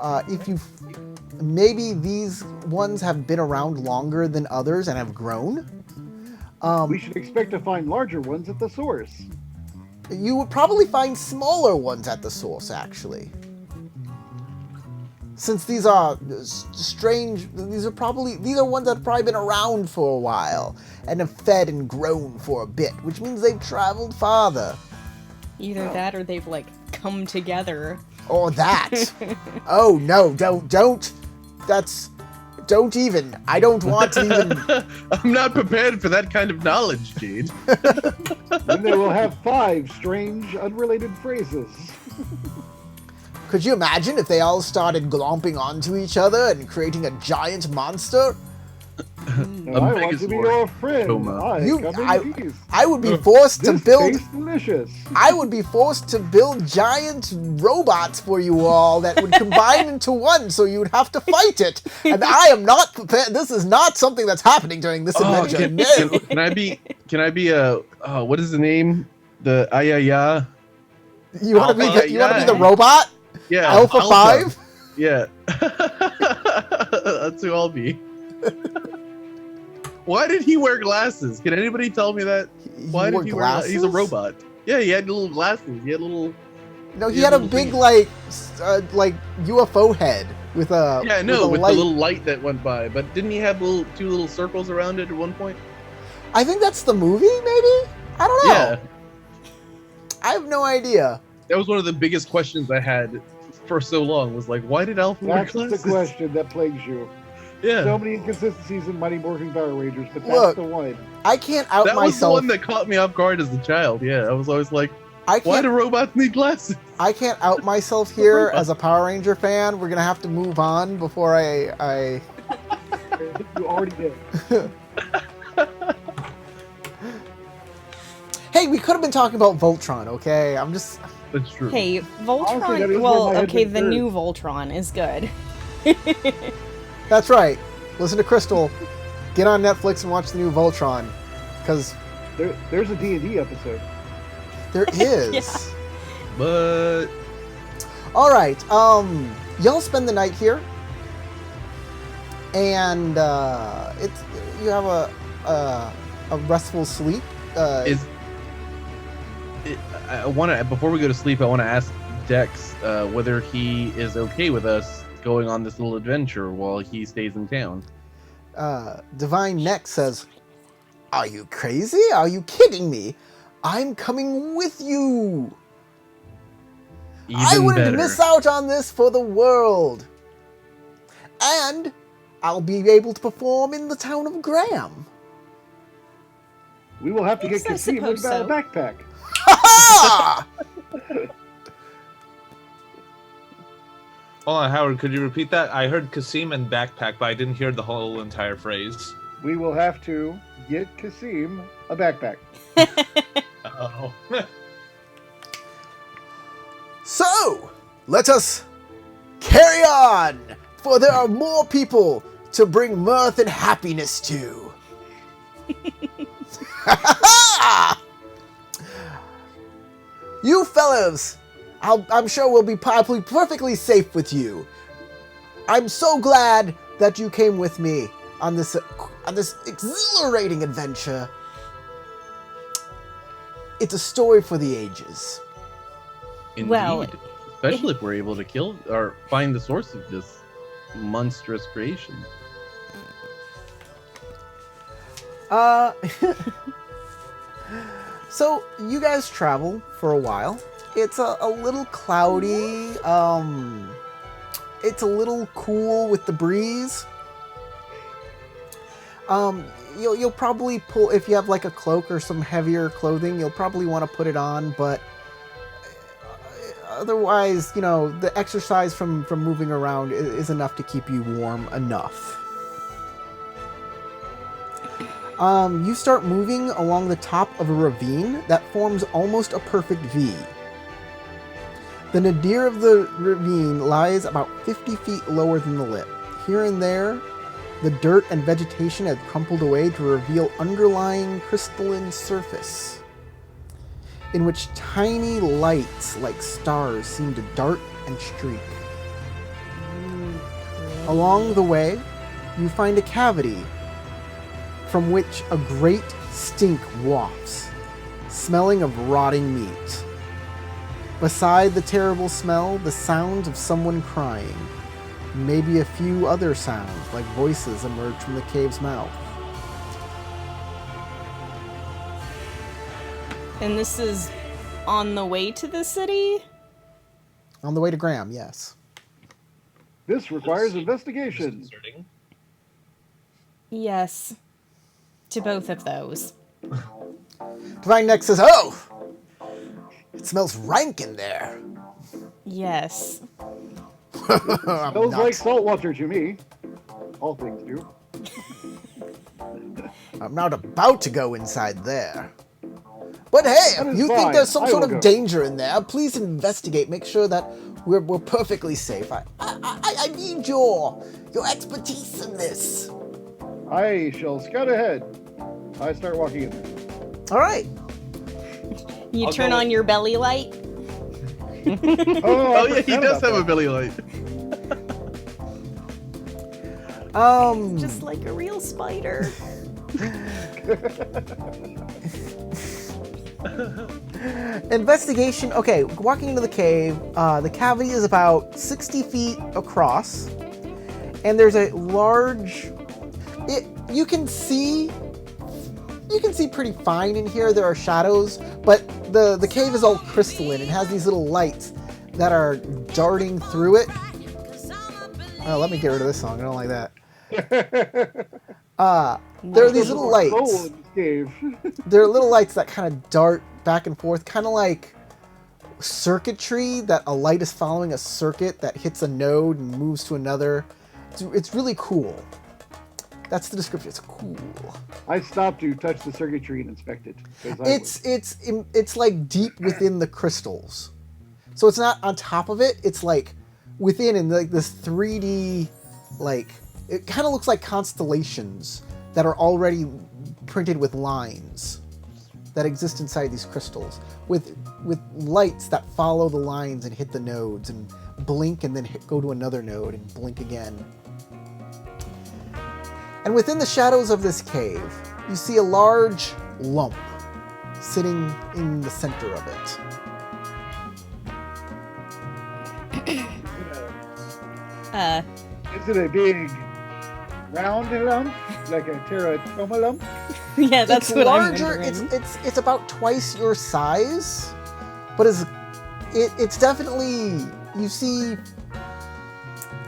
maybe these ones have been around longer than others and have grown. We should expect to find larger ones at the source. You would probably find smaller ones at the source, actually. Since these are strange, these are ones that have probably been around for a while and have fed and grown for a bit, which means they've traveled farther. Either that or they've, like, come together. Or that. Oh, no, don't. Don't even. I don't want to even. I'm not prepared for that kind of knowledge, Jade. Then they will have 5 strange, unrelated phrases. Could you imagine if they all started glomping onto each other and creating a giant monster? No, I want to be your friend. Toma. I would be forced to This build. tastes delicious. I would be forced to build giant robots for you all that would combine into one, so you would have to fight it. And I am not prepared. This is not something that's happening during this adventure. No. Can I be what is the name? The Ayaya? You want to be Alpha, you want to be the robot? Yeah. Alpha 5? Yeah. That's who I'll be. Why did he wear glasses? Can anybody tell me that? Why did he wear glasses? He's a robot. Yeah, he had little glasses. He had little. No, he had a big like UFO head with a Yeah, no, with light. the little light that went by. But didn't he have two little circles around it at one point? I think that's the movie, maybe? I don't know. Yeah. I have no idea. That was one of the biggest questions I had for so long. Was like, why did Alpha wear That's glasses? the question that plagues you. Yeah. So many inconsistencies in Mighty Morphin Power Rangers, but that's Look, the one. I can't out That was the myself. one that caught me off guard as a child. Yeah, I was always like, I why can't. do robots need glasses? I can't out myself here as a Power Ranger fan. We're gonna have to move on before I. You already did. Hey, we could have been talking about Voltron, okay? I'm just. That's true. Hey, Honestly, that Voltron. is Well, where my head okay, went the first. new Voltron is good. That's right. Listen to Crystal. Get on Netflix and watch the new Voltron, because There's a D&D episode. there is. Yeah. But All right. Y'all spend the night here, and it's you have a restful sleep. I want to before we go to sleep, I want to ask Dex whether he is okay with us going on this little adventure while he stays in town. Divine Neck says, "Are you crazy? Are you kidding me? I'm coming with you. I Even wouldn't better. miss out on this for the world. And I'll be able to perform in the town of Graham." We will have to get Yes, I Kasim a suppose so. backpack. Ha Hold on, Howard, could you repeat that? I heard Kasim and backpack, but I didn't hear the whole entire phrase. We will have to get Kasim a backpack. Oh. So, let us carry on, for there are more people to bring mirth and happiness to. You fellows, I'm sure will be probably perfectly safe with you. I'm so glad that you came with me on this exhilarating adventure. It's a story for the ages. Indeed. Well- Especially if we're able to kill or find the source of this monstrous creation. So you guys travel for a while. It's a little cloudy. It's a little cool with the breeze. You'll probably pull, if you have like a cloak or some heavier clothing, you'll probably want to put it on, but otherwise, you know, the exercise from moving around is enough to keep you warm enough. You start moving along the top of a ravine that forms almost a perfect V. The nadir of the ravine lies about 50 feet lower than the lip. Here and there, the dirt and vegetation have crumpled away to reveal underlying crystalline surface, in which tiny lights like stars seem to dart and streak. Along the way, you find a cavity from which a great stink wafts, smelling of rotting meat. Beside the terrible smell, the sounds of someone crying. Maybe a few other sounds, like voices, emerge from the cave's mouth. And this is on the way to the city? On the way to Graham, yes. This requires investigation. Disconcerting. Yes. To both of those. Divine Neck says, "Oh! It smells rank in there." Yes. I'm Smells not- like saltwater to me. All things do. I'm not about to go inside there. But hey, That if is you think fine. there's some I sort will of go. danger in there, please investigate. Make sure that we're perfectly safe. I need your expertise in this. I shall scout ahead. I start walking in. All right. You I'll turn go- on your belly light. Oh I yeah, he forgot does about have a that. belly light. Just like a real spider. Investigation. Okay, walking into the cave. The cavity is about 60 feet across, and there's a large. You can see pretty fine in here. There are shadows, but the cave is all crystalline. It has these little lights that are darting through it. Oh, let me get rid of this song. I don't like that. There are these little Soul lights. in this cave. There are little lights that kind of dart back and forth, kind of like circuitry, that a light is following a circuit that hits a node and moves to another. It's really cool. That's the description. It's cool. I stopped to touch the circuitry and inspect it. 'cause I It's like deep within the crystals. So it's not on top of it. It's like within, in like this 3D, like it kind of looks like constellations that are already printed with lines that exist inside these crystals, with lights that follow the lines and hit the nodes and blink and then go to another node and blink again. And within the shadows of this cave, you see a large lump sitting in the center of it. Is it a big round lump, like a teratoma lump? Yeah, that's It's what larger. I'm wondering. It's about twice your size, but it's definitely, you see.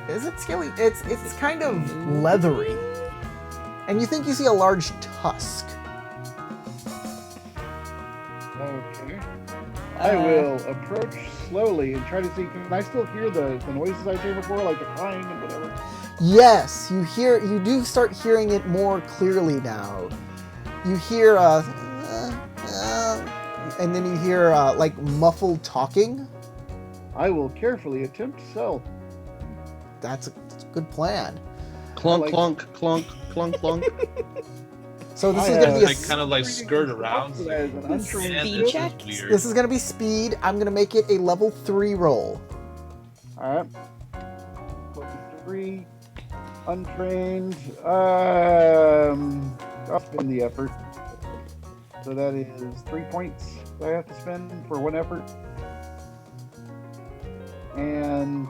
Is it scaly? It's kind of leathery, and you think you see a large tusk. Okay. I will approach slowly and try to see. Can I still hear the noises I heard before, like the crying and whatever? Yes, you do start hearing it more clearly now. You hear and then you hear like muffled talking. I will carefully attempt to sell. That's a good plan. Clunk, like- clunk, clunk, clunk, clunk. So this I is gonna be a I kind of like skirt around. As an untrained Man, Speed this check? is weird. this is gonna be speed. I'm gonna make it a level 3 roll. All right. 3, untrained. I'll spend the effort. So that is 3 points I have to spend for one effort. And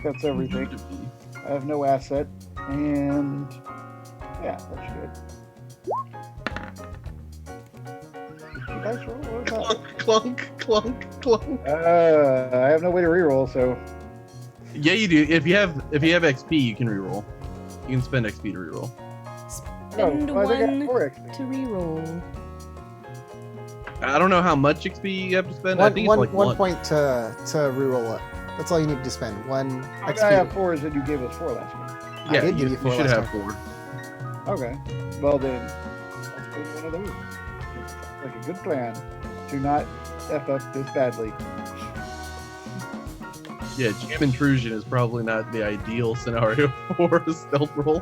that's everything. I have no asset. And yeah, that's good. Dice roll? What was that? Clunk, clunk, clunk. I have no way to reroll, so Yeah, you do. If you have XP, you can reroll. You can spend XP to reroll. Spend I think I have one 4 XP. to reroll. I don't know how much XP you have to spend. I One, think one, it's like one one. point to reroll it. That's all you need to spend. One I have XP. 4s and you gave us 4 last week. Yeah, I did give you 4 should last have time. 4. Okay. Well then, let's do one of those. Like a good plan to not F up this badly. Yeah, jam intrusion is probably not the ideal scenario for a stealth roll.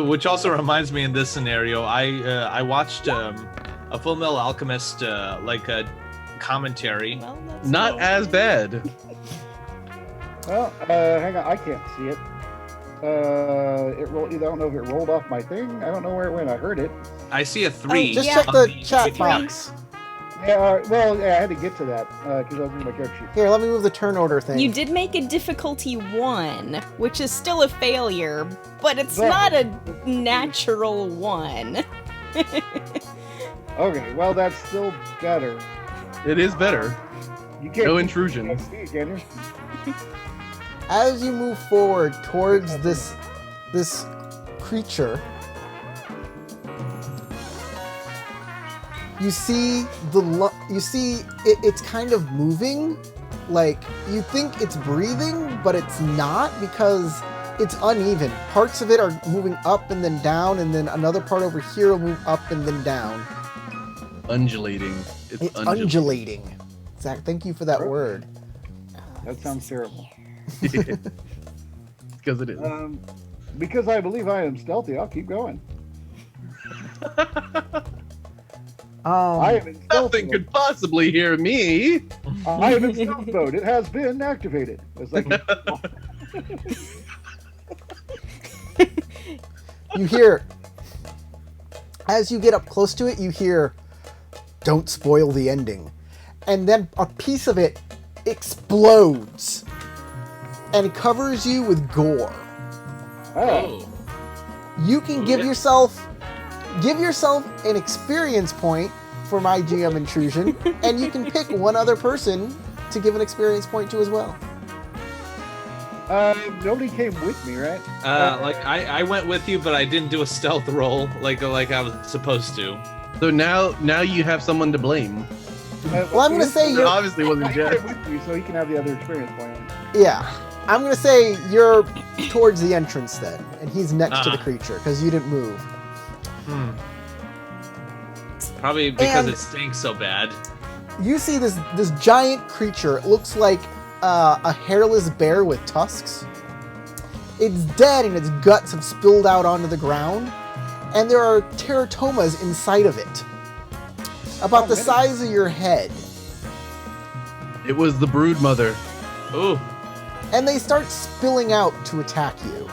Which also reminds me, in this scenario, I watched a Full Metal Alchemist like a commentary. Well, that's Not cool. as bad. Well, hang on, I can't see it. It rolled. I don't know if it rolled off my thing. I don't know where it went. I heard it. I see a 3. Just Yeah. check on the the chat Wiki. box. Yeah. Well, yeah, I had to get to that because I was in my character sheet. Here, let me move the turn order thing. You did make a difficulty 1, which is still a failure, but it's But- not a natural 1. Okay. Well, that's still better. It is better. You can't. No you intrusion. can't see it, can you? As you move forward towards this creature, you see it's kind of moving. Like, you think it's breathing, but it's not, because it's uneven. Parts of it are moving up and then down, and then another part over here will move up and then down. Undulating. It's undulating. Zach, thank you for that word. That sounds terrible. Because it is. Because I believe I am stealthy, I'll keep going. I am in stealth Nothing mode. could possibly hear me. I am in stealth mode. It has been activated. It's like, You hear, as you get up close to it, you hear, "Don't spoil the ending." And then a piece of it explodes and covers you with gore. oh, You can give yourself an experience point for my GM intrusion, and you can pick one other person to give an experience point to as well. nobody came with me, right? I went with you, but I didn't do a stealth roll like I was supposed to. So now you have someone to blame. Well, I'm gonna say It you're, obviously wasn't I Jeff. came with me, so he can have the other experience point. yeah, I'm gonna say you're towards the entrance then, and he's next to the creature because you didn't move. Probably because And- it stinks so bad. You see this giant creature. It looks like a hairless bear with tusks. It's dead and its guts have spilled out onto the ground, and there are teratomas inside of it, about the size of your head. It was the brood mother. Ooh. And they start spilling out to attack you.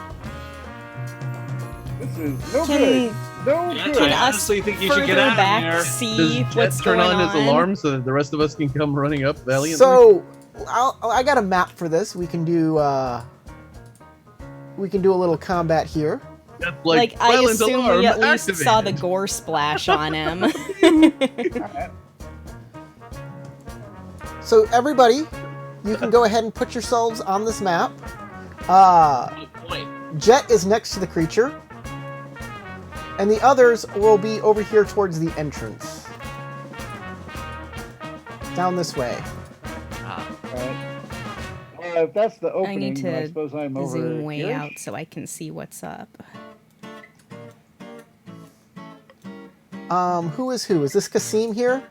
This is no Can- good. No Yeah, good. I us honestly think you should get further out of back here. see Does Jet what's turn going on his alarm so that the rest of us can come running up valiantly? So I got a map for this. We can do a little combat here. That's Like, I silent assume alarm we at least saw the activated. gore splash on him. So everybody, you can go ahead and put yourselves on this map. Good point. Jet is next to the creature, and the others will be over here towards the entrance. Down this way. Alright. If that's the I opening, need then I to suppose I'm over zoom way here. out so I can see what's up. Who is who? Is this Kasim here?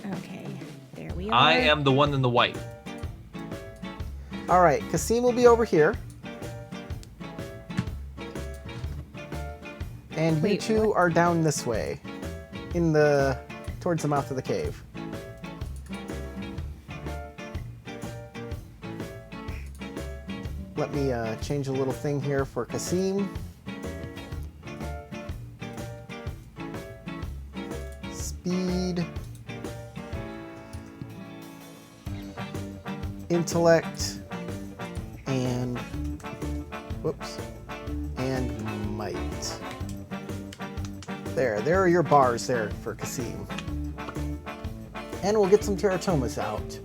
Okay, there we are. I am the one in the white. All right, Kasim will be over here. And you Wait, two are down this way, towards the mouth of the cave. Let me change a little thing here for Kasim. Speed. Intellect. And... Whoops. And might. There are your bars there for Kasim. And we'll get some teratomas out.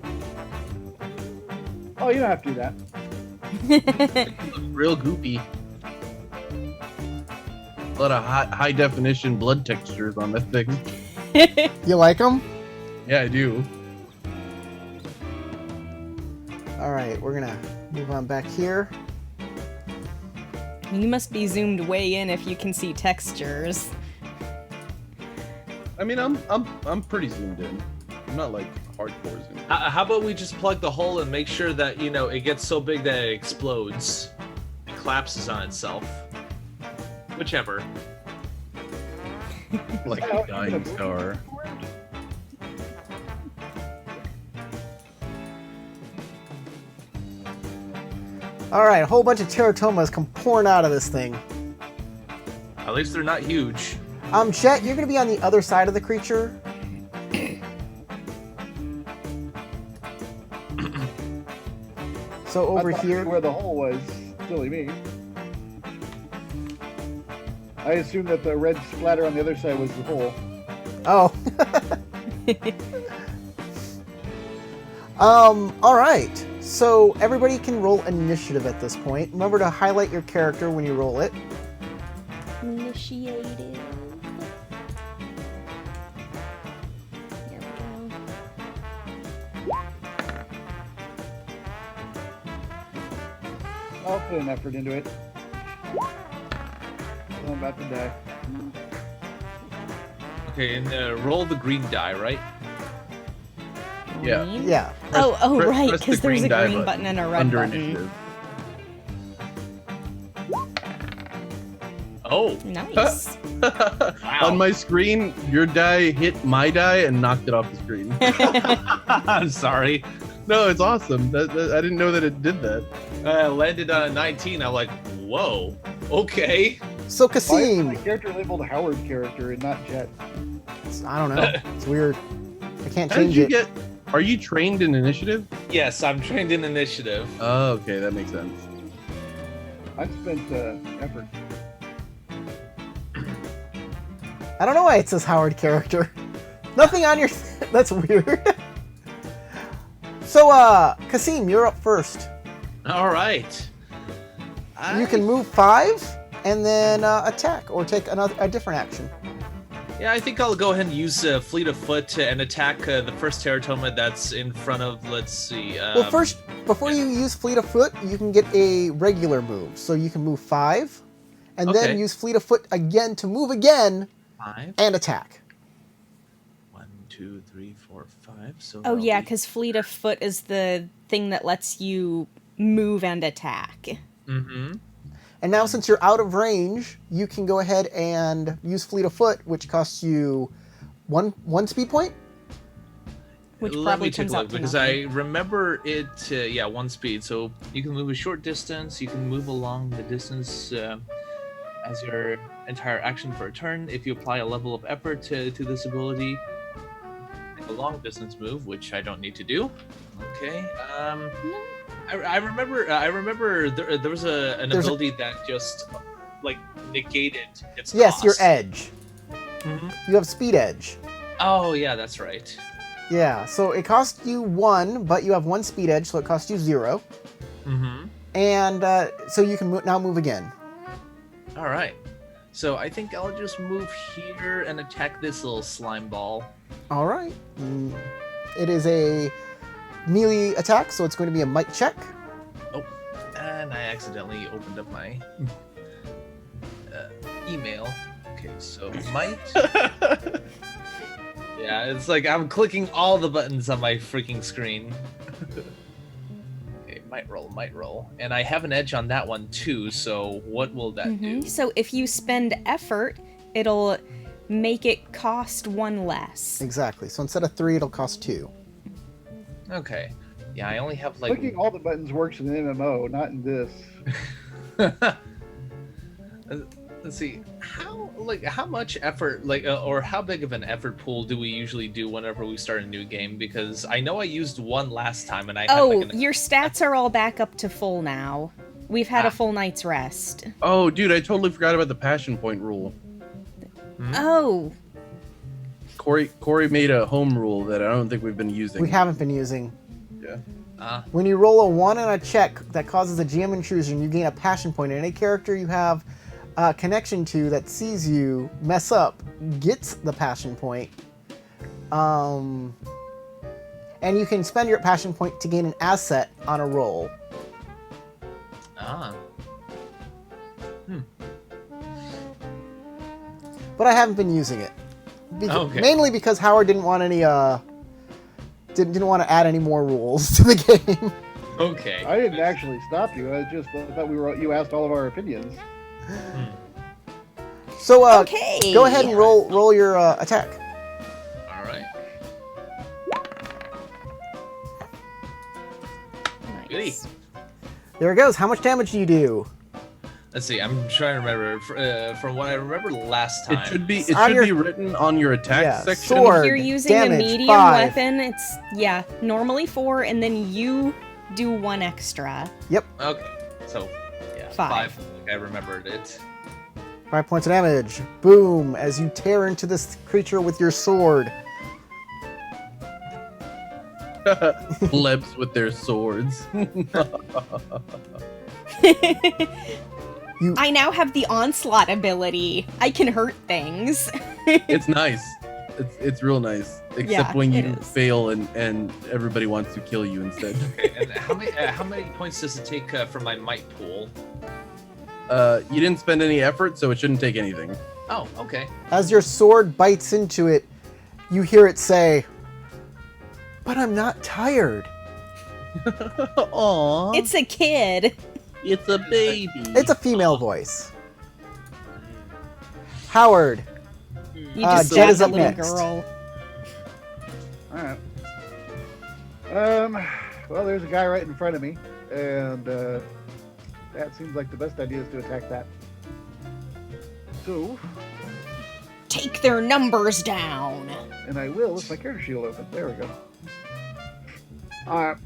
Oh, you don't have to do that. Real goopy. A lot of high definition blood textures on that thing. You like them? Yeah, I do. All right, we're gonna move on back here. You must be zoomed way in if you can see textures. I mean, I'm pretty zoomed in. I'm not like hardcore zoomed in. How about we just plug the hole and make sure that, you know, it gets so big that it explodes. It collapses on itself. Whichever. Like a dying star. All right, a whole bunch of teratomas come pouring out of this thing. At least they're not huge. Chet, you're gonna be on the other side of the creature. So over I thought here, where the hole was, silly me. I assumed that the red splatter on the other side was the hole. oh. All right. So everybody can roll initiative at this point. Remember to highlight your character when you roll it. Initiated. There we go. I'll put an effort into it. I'm about to die. Okay, and roll the green die, right? Yeah. Green? Yeah. Oh, right, press the because there's a die green button and a red under button. initiative. Oh, Nice. On my screen, your die hit my die and knocked it off the screen. I'm sorry. No, it's awesome. I didn't know that it did that. Landed on a 19. I'm like, whoa, okay. So Why is Kasim, my character labeled Howard character and not Jet? I don't know. It's weird. I can't How did change you it. get? Are you trained in initiative? Yes, I'm trained in initiative. Oh, okay, that makes sense. I spent effort. I don't know why it says Howard character. Nothing on your... That's weird. So, Kasim, you're up first. All right. You can move 5 and then attack or take a different action. Yeah, I think I'll go ahead and use Fleet of Foot and attack the first Teratoma that's in front of, let's see. Well, first, before you use Fleet of Foot, you can get a regular move. So you can move 5 and then Okay. use Fleet of Foot again to move again 5. and attack. 1, 2, 3, 4, 5. So Oh, that'll yeah, be- because Fleet of Foot is the thing that lets you move and attack. Mhm. And now, since you're out of range, you can go ahead and use Fleet of Foot, which costs you one speed point. Which Let probably me take comes a out look to because nothing. I remember it. Yeah, 1 speed. So you can move a short distance. You can move along the distance as your entire action for a turn. If you apply a level of effort to this ability, make a long distance move, which I don't need to do. Okay. I remember there was an There's a- ability that just like negated its Yes, your cost. edge. Mhm. You have speed edge. Oh yeah, that's right. Yeah, so it costs you 1, but you have 1 speed edge, so it costs you 0. Mm-hmm. And so you can now move again. All right. So I think I'll just move here and attack this little slime ball. All right. It is a melee attack, so it's going to be a might check. Oh, and I accidentally opened up my email. Okay, so might. Yeah, it's like I'm clicking all the buttons on my freaking screen. Okay, might roll. And I have an edge on that one too, so what will that do? So if you spend effort, it'll make it cost 1 less. Exactly. So instead of 3, it'll cost 2. Okay. Yeah, I only have like Clicking all the buttons works in an MMO, not in this. Let's see, how much effort, or how big of an effort pool do we usually do whenever we start a new game? Because I know I used 1 last time, and I had Oh, like your stats are all back up to full now. We've had Ah. a full night's rest. Oh, dude, I totally forgot about the passion point rule. Oh, Corey made a home rule that I don't think we've been using. We haven't been using. Yeah. When you roll a 1 on a check that causes a GM intrusion, you gain a passion point. And any character you have a connection to that sees you mess up gets the passion point. And you can spend your passion point to gain an asset on a roll. Ah. But I haven't been using it. Okay. Mainly because Howard didn't want any didn't want to add any more rules to the game. Okay. I didn't actually stop you. I just thought you asked all of our opinions. So okay. go ahead and roll your attack. All right. Nice. There it goes. How much damage do you do? Let's see. I'm trying to remember. From what I remember last time. It should be On your- written on your attack Yeah, section. sword. If you're using damage, a medium 5. weapon, it's, normally 4, and then you do 1 extra. Okay. So, yeah, 5. 5. Like I remembered it. 5 points of damage. Boom! As you tear into this creature with your sword. Plebs with their swords. I now have the onslaught ability. I can hurt things. It's nice. It's real nice. Except Yeah, when it you is. fail and everybody wants to kill you instead. Okay, and how many points does it take for my might pool? You didn't spend any effort, so it shouldn't take anything. Oh, okay. As your sword bites into it, you hear it say, "But I'm not tired." Aww. It's a kid. It's a baby. It's a female voice. Howard. You just Jed stabbed is a up little next. girl. All right. Well, there's a guy right in front of me, and that seems like the best idea is to attack that. So, Take their numbers down. and I will with my character shield open. There we go. All right.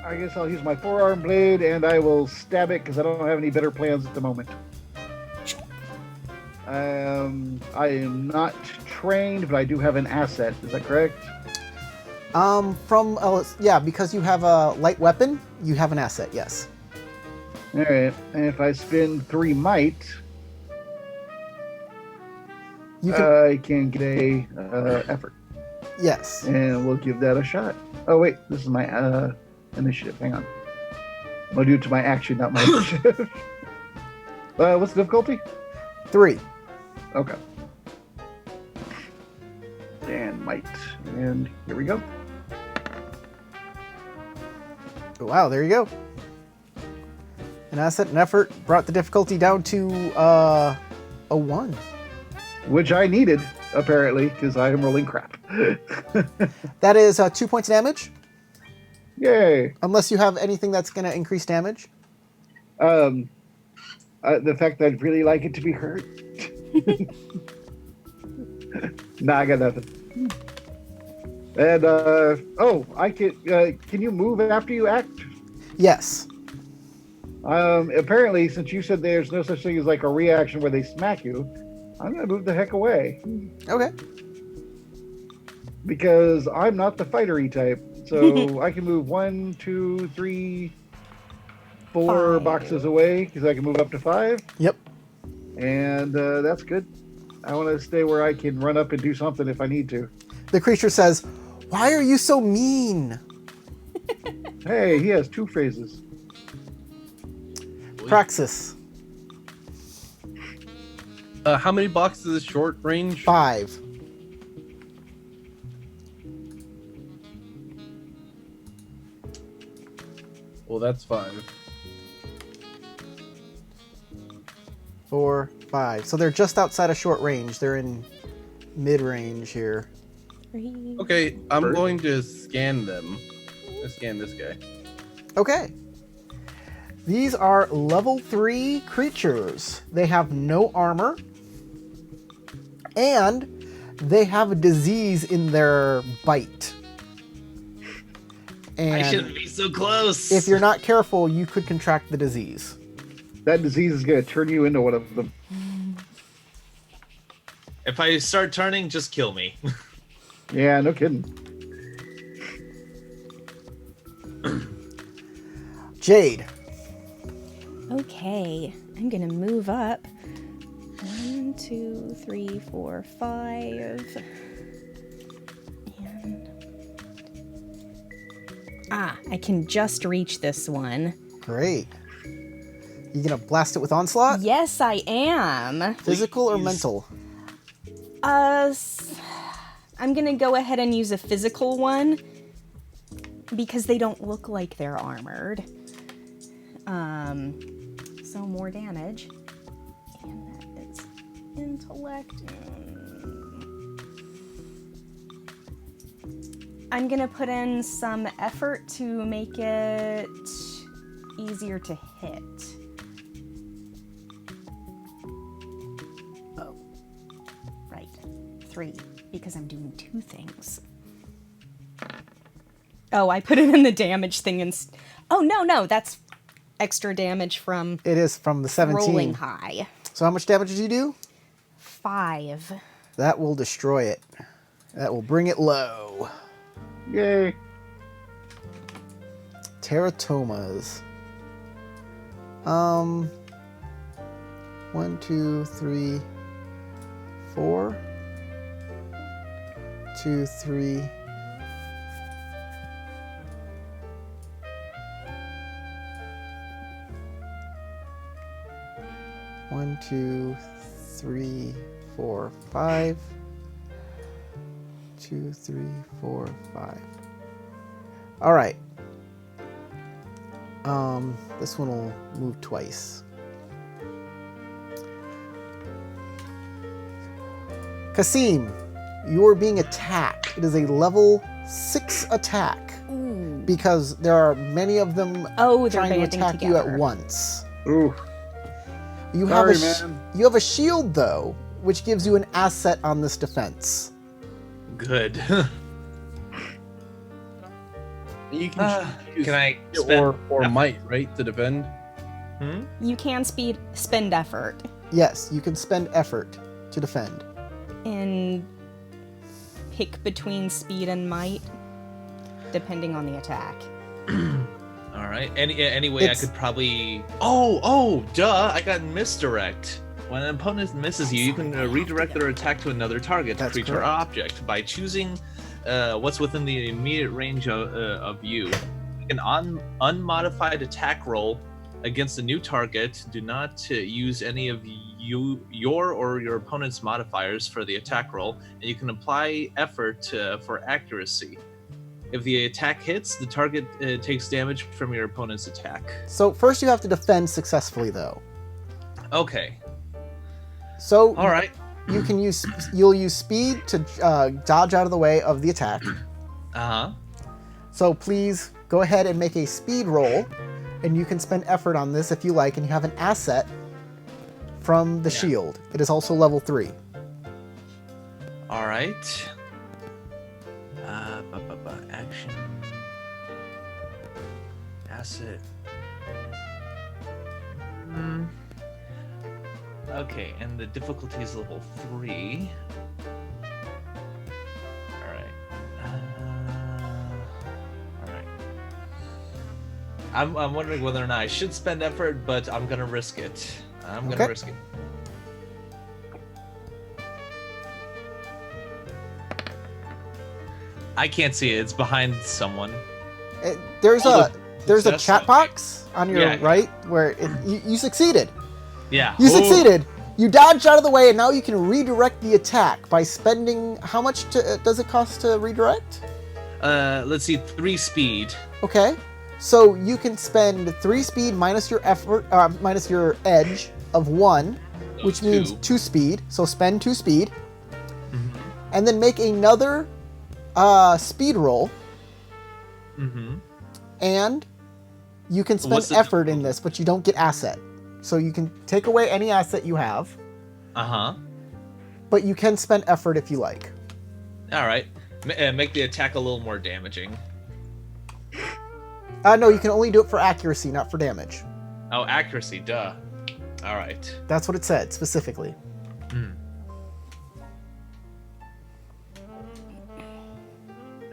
I guess I'll use my forearm blade, and I will stab it because I don't have any better plans at the moment. I am not trained, but I do have an asset. Is that correct? Yeah, because you have a light weapon, you have an asset, yes. All right. And if I spend 3 might, You can, I can get a effort, yes. and we'll give that a shot. Oh wait, this is my initiative. Hang on. I'm gonna do it to my action, not my initiative. What's the difficulty? 3. Okay. And might, and here we go. Wow, there you go. An asset and effort brought the difficulty down to a 1. Which I needed apparently because I am rolling crap. That is 2 points of damage, Yay! unless you have anything that's going to increase damage. The fact that I'd really like it to be hurt. Nah, I got nothing. And I can you move after you act? Yes. Apparently, since you said there's no such thing as like a reaction where they smack you, I'm gonna move the heck away Okay. because I'm not the fightery type. So I can move 1, 2, 3, 4 5. boxes away because I can move up to 5, Yep. and that's good. I want to stay where I can run up and do something if I need to. The creature says, "Why are you so mean?" Hey, he has 2 phrases. Praxis. How many boxes is short range? 5. Well, that's 5. 4, 5. So they're just outside of short range. They're in mid-range here. 3. Okay, I'm Bird. going to scan them. Let's scan this guy. Okay. These are level 3 creatures. They have no armor. And they have a disease in their bite. I And shouldn't be so close. if you're not careful, you could contract the disease. That disease is going to turn you into one of them. If I start turning, just kill me. Yeah, no kidding. Jade. Okay, I'm gonna move up. 1, 2, 3, 4, 5. And I can just reach this one. Great. You gonna blast it with onslaught? Yes, I am. Physical or Please. mental? I'm gonna go ahead and use a physical one because they don't look like they're armored. So more damage. And that is intellect. I'm gonna put in some effort to make it easier to hit. Oh, right. 3, because I'm doing 2 things. Oh, I put it in the damage thing and... Oh, no, that's extra damage from It is from the 17. rolling high. So how much damage did you do? 5. That will destroy it. That will bring it low. Yay. Teratomas. 1, 2, 3, 4. 2, 3. One, 2, 3, 4, 5. 2, 3, 4, 5. All right. This one will move twice. Kasim, you are being attacked. It is a level 6 attack Ooh. because there are many of them Oh, they're trying to banding attack you at together. once. Ooh. You have Sorry, man. you have a shield though, which gives you an asset on this defense. Good. You can use Can I skill spend or effort? might, right, to defend? You can spend effort Yes, you can spend effort to defend. and pick between speed and might, depending on the attack. All right. Any way I It's- could probably. Oh, duh! I got misdirect. When an opponent misses you, you can redirect their attack to another target, That's creature, or correct. object by choosing what's within the immediate range of you. An unmodified attack roll against a new target. Do not use any of your or your opponent's modifiers for the attack roll, and you can apply effort for accuracy. If the attack hits, the target takes damage from your opponent's attack. So first you have to defend successfully though. Okay. So All right. you'll use speed to dodge out of the way of the attack. Uh huh. So please go ahead and make a speed roll, and you can spend effort on this if you like, and you have an asset from the shield. It is also level 3. All right. Action. Asset. Okay, and the difficulty is level 3. All right. All right. I'm wondering whether or not I should spend effort, but I'm gonna risk it. I'm gonna Okay. risk it. I can't see it. It's behind someone. There's Oh, there's a success? chat box on your Yeah. right where you succeeded. Yeah. You Ooh. succeeded. You dodged out of the way, and now you can redirect the attack by spending. How much does it cost to redirect? Let's see, 3 speed. Okay, so you can spend 3 speed minus your effort, minus your edge of 1, So which means 2 speed. So spend 2 speed, Mm-hmm. and then make another speed roll, Mm-hmm. and you can spend What's the effort in this, but you don't get asset. So you can take away any asset you have, Uh-huh. but you can spend effort if you like. All right. Make the attack a little more damaging. No, you can only do it for accuracy, not for damage. Oh, accuracy, duh. All right. That's what it said specifically.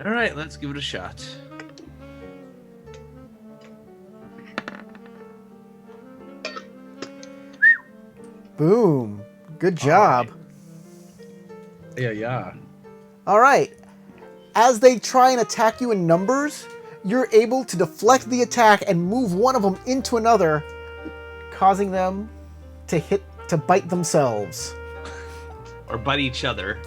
All right, let's give it a shot. Boom. Good job. Yeah. All right. As they try and attack you in numbers, you're able to deflect the attack and move one of them into another, causing them to bite themselves. Or bite each other.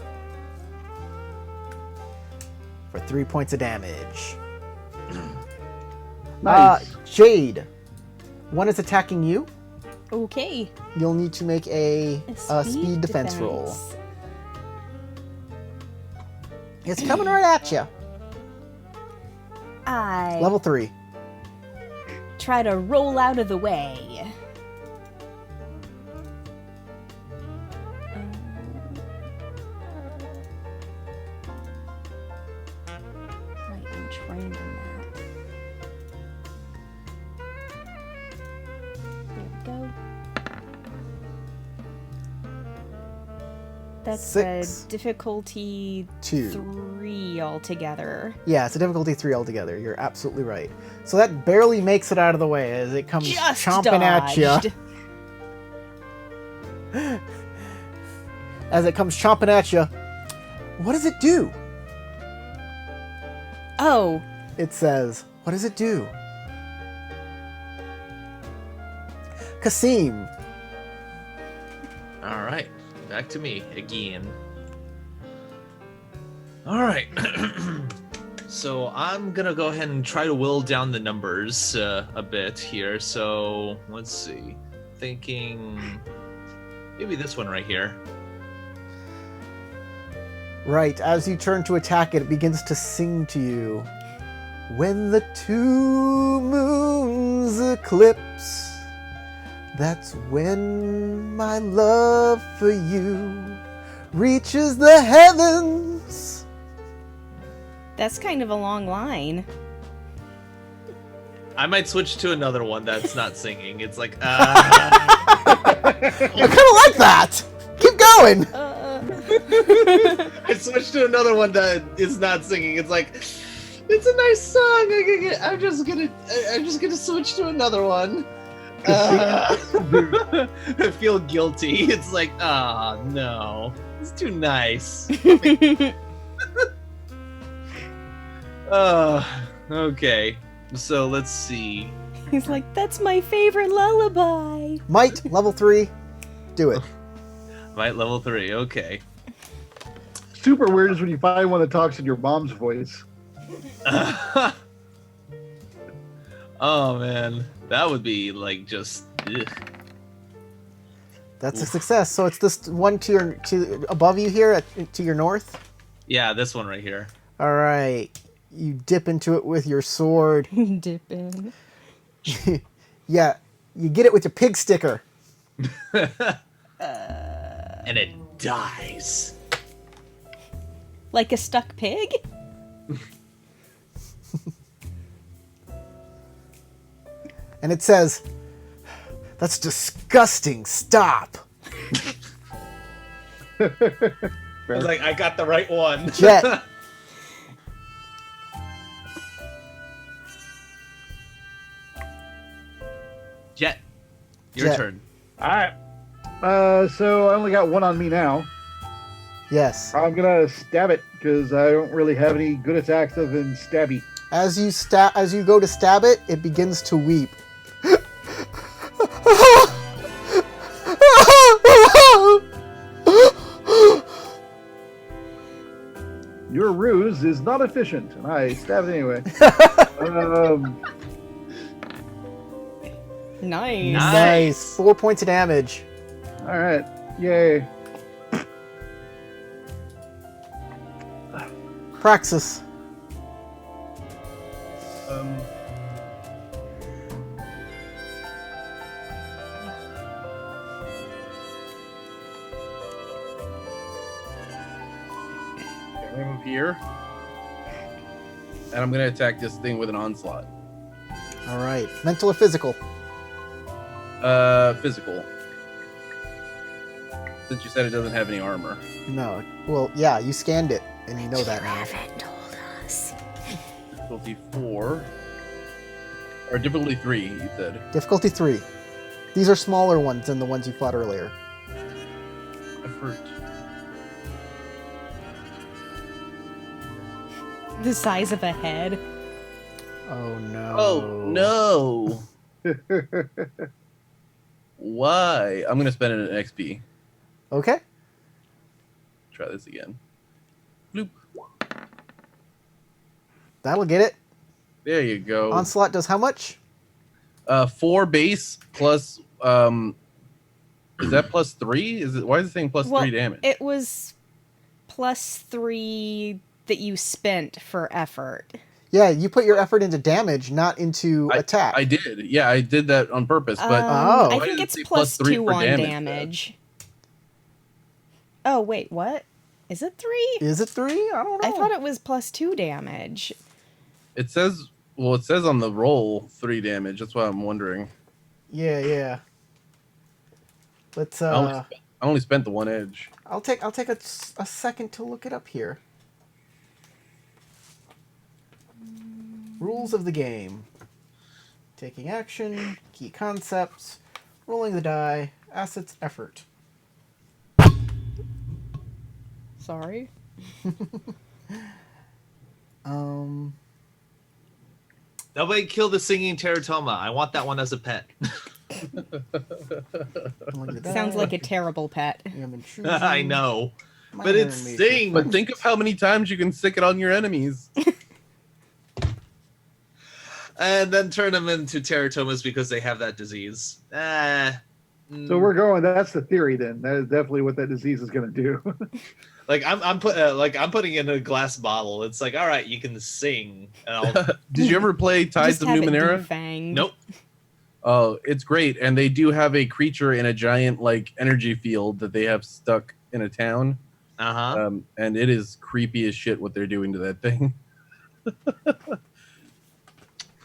For 3 points of damage. Nice. Jade, one is attacking you. Okay. You'll need to make a speed defense roll. It's coming right at you. I Level 3. try to roll out of the way. Right, I'm trained in that. There we go. That's 6, a difficulty 2. 3 altogether. Yeah, it's a difficulty 3 altogether. You're absolutely right. So that barely makes it out of the way as it comes Just chomping at you. dodged. As it comes chomping at you. What does it do? Oh, It says, what does it do? Kasim. All right, back to me again. All right. So I'm gonna go ahead and try to whittle down the numbers a bit here. So let's see. Thinking maybe this one right here. Right, as you turn to attack it, it begins to sing to you. When the two moons eclipse, that's when my love for you reaches the heavens. that's kind of a long line. I might switch to another one that's not singing. It's like I kind of like that. Keep going. I switched to another one that is not singing. It's like it's a nice song. I'm just gonna switch to another one. I feel guilty. It's like, ah, no, it's too nice. Okay. So let's see. He's like, that's my favorite lullaby. Might, level 3. Do it. Might level 3. Okay. Super weird is when you find one that talks in your mom's voice. Oh man, that would be like just. Ugh. That's a success. So it's this one to above you here to your north. Yeah, this one right here. All right. You dip into it with your sword. Dip in. Yeah, you get it with your pig sticker. And it dies. Like a stuck pig? And it says, that's disgusting. Stop. I was like, I got the right one. Jet. Jet, your Jet. turn. All right. So I only got one on me now. Yes. I'm gonna stab it because I don't really have any good attacks other than stabby. As you go to stab it, it begins to weep. Your ruse is not efficient, and I stab it anyway. Nice. Nice. 4 points of damage. All right, yay. Praxis. I'm gonna move here, and I'm gonna attack this thing with an onslaught. All right. Mental or physical? Physical. Since you said it doesn't have any armor. No. Well, yeah, you scanned it, and you know that now. haven't told us. Difficulty 4. Or difficulty 3, you said. Difficulty 3. These are smaller ones than the ones you fought earlier. Effort. The size of a head. Oh no. Oh no! Why? I'm gonna spend it in XP. Okay. Try this again. Bloop. That'll get it. There you go. Onslaught does how much? 4 base plus is that plus 3? Is it, why is it saying plus 3 damage? It was plus 3 that you spent for effort. Yeah, you put your effort into damage, not into attack. I did. Yeah, I did that on purpose, but Oh. I why think did it it's say plus +3 2 for on damage, damage. Oh, wait, what? Is it 3? Is it 3? I don't know. I thought it was plus 2 damage. It says on the roll 3 damage. That's why I'm wondering. Yeah. Let's I only spent the 1 edge. I'll take a second to look it up here. Rules of the game. Taking action, key concepts, rolling the die, assets, effort. Sorry. Nobody kill the singing teratoma. I want that one as a pet. Look at that. Sounds like a terrible pet. You have been choosing I know. minor But it and major sings. But think of how many times you can stick it on your enemies. And then turn them into teratomas because they have that disease. So we're going. That's the theory. Then that is definitely what that disease is going to do. I'm putting in a glass bottle. It's like, all right, you can sing. And I'll... Did you ever play Tides Just of have it Numenera? defanged. Nope. Oh, it's great, and they do have a creature in a giant like energy field that they have stuck in a town. And it is creepy as shit what they're doing to that thing.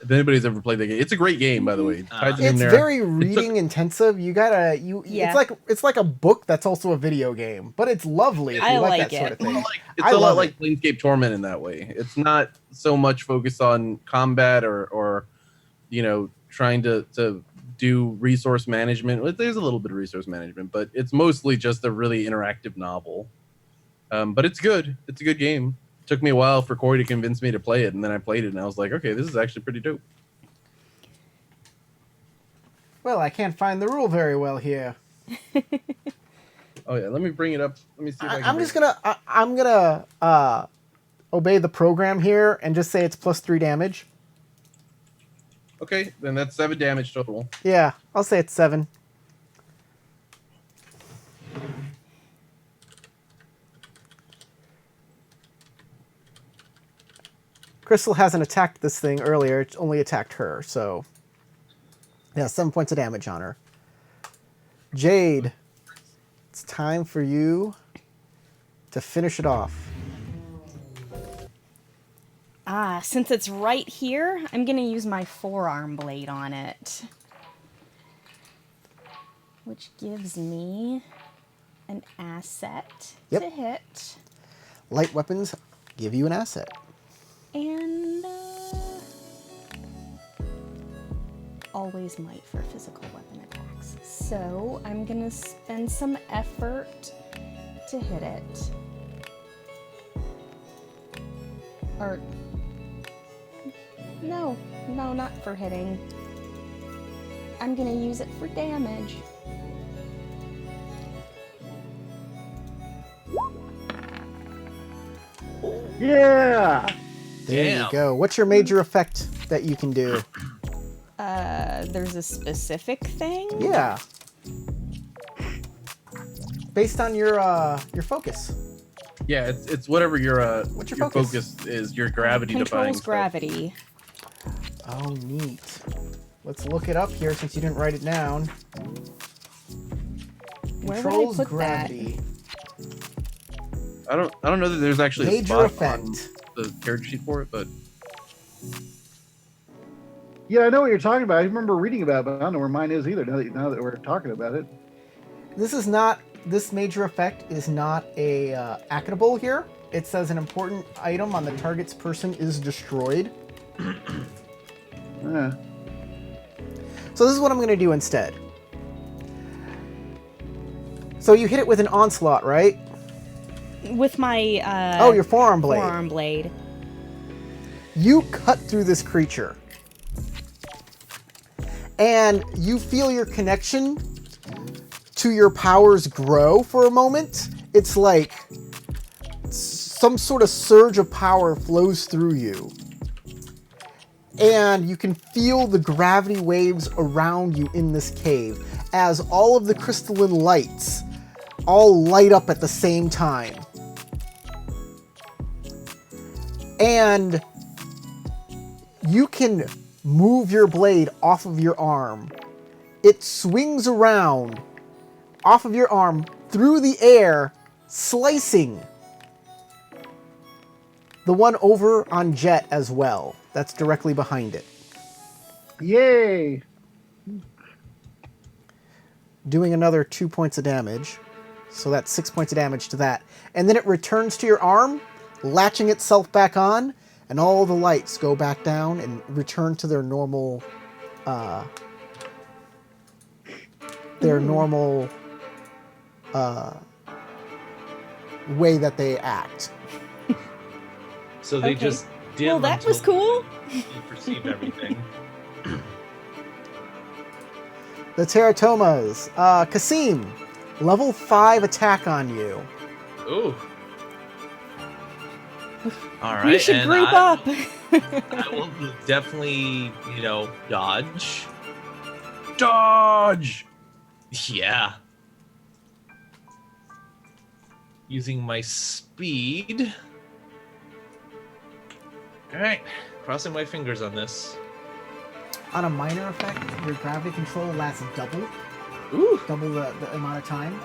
If anybody's ever played that game, it's a great game, by the way. Tides of It's Numenera. very reading intensive. You gotta Yeah. It's like a book that's also a video game, but it's lovely if you I like like that sort it. of thing. It's I a lot love like Planescape Torment in that way. It's not so much focused on combat or trying to do resource management. Well, there's a little bit of resource management, but it's mostly just a really interactive novel. But it's good. It's a good game. It took me a while for Corey to convince me to play it, and then I played it, and I was like, okay, this is actually pretty dope. Well, I can't find the rule very well here. Oh yeah, let me bring it up. Let me see if I can. I'm gonna obey the program here and just say it's +3 damage. Okay, then that's 7 damage total. Yeah, I'll say it's 7. Crystal hasn't attacked this thing earlier, it only attacked her, so... Yeah, 7 points of damage on her. Jade, it's time for you to finish it off. Since it's right here, I'm gonna use my forearm blade on it. Which gives me an asset Yep. to hit. Light weapons give you an asset. And always might for physical weapon attacks. So I'm gonna spend some effort to hit it. Or no, not for hitting. I'm gonna use it for damage. Yeah. There Damn. you go. What's your major effect that you can do? There's a specific thing? Yeah. Based on your focus. Yeah, it's whatever your What's your your focus? focus is, your gravity defying Controls stuff. gravity. Oh, neat. Let's look it up here since you didn't write it down. Where Controls would I put gravity. I don't know that there's actually a Major spot effect. on the character sheet for it, but Yeah, I know what you're talking about. I remember reading about it, but I don't know where mine is either. Now that we're talking about it. This major effect is not a actionable here. It says an important item on the target's person is destroyed. Yeah. So this is what I'm going to do instead. So you hit it with an onslaught, right? With my Your forearm blade. forearm blade. You cut through this creature. And you feel your connection to your powers grow for a moment. It's like some sort of surge of power flows through you. And you can feel the gravity waves around you in this cave as all of the crystalline lights all light up at the same time. And you can move your blade off of your arm. It swings around off of your arm through the air, slicing the one over on Jet as well. That's directly behind it. Yay. Doing another 2 points of damage. So that's 6 points of damage to that. And then it returns to your arm, latching itself back on, and all the lights go back down and return to their normal way that they act. So they Okay. just dim Well, that was until cool. you perceive everything. The Teratomas. Kasim, level 5 attack on you. Ooh. All right. We should and group I up. I will definitely, dodge. Dodge! Yeah. Using my speed. Alright. Crossing my fingers on this. On a minor effect, your gravity control lasts double Ooh. the amount of time.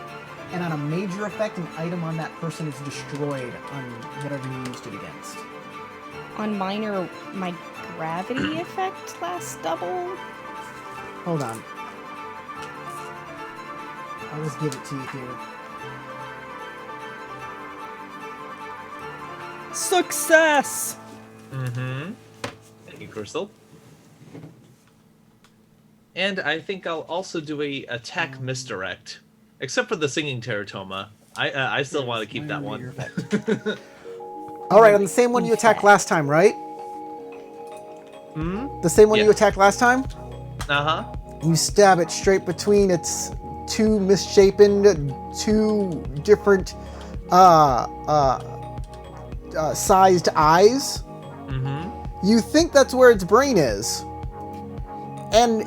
And on a major effect, an item on that person is destroyed on whatever you used it against. On minor, my gravity effect lasts double. Hold on. I'll just give it to you here. Success! Mm-hmm. Thank you, Crystal. And I think I'll also do a attack misdirect. Except for the singing teratoma. I still want to keep that one. Alright, on the same one you attacked last time, right? Hmm? The same one you Yes. attacked last time? Uh-huh. You stab it straight between its two misshapen, two different sized eyes. Mm-hmm. You think that's where its brain is. And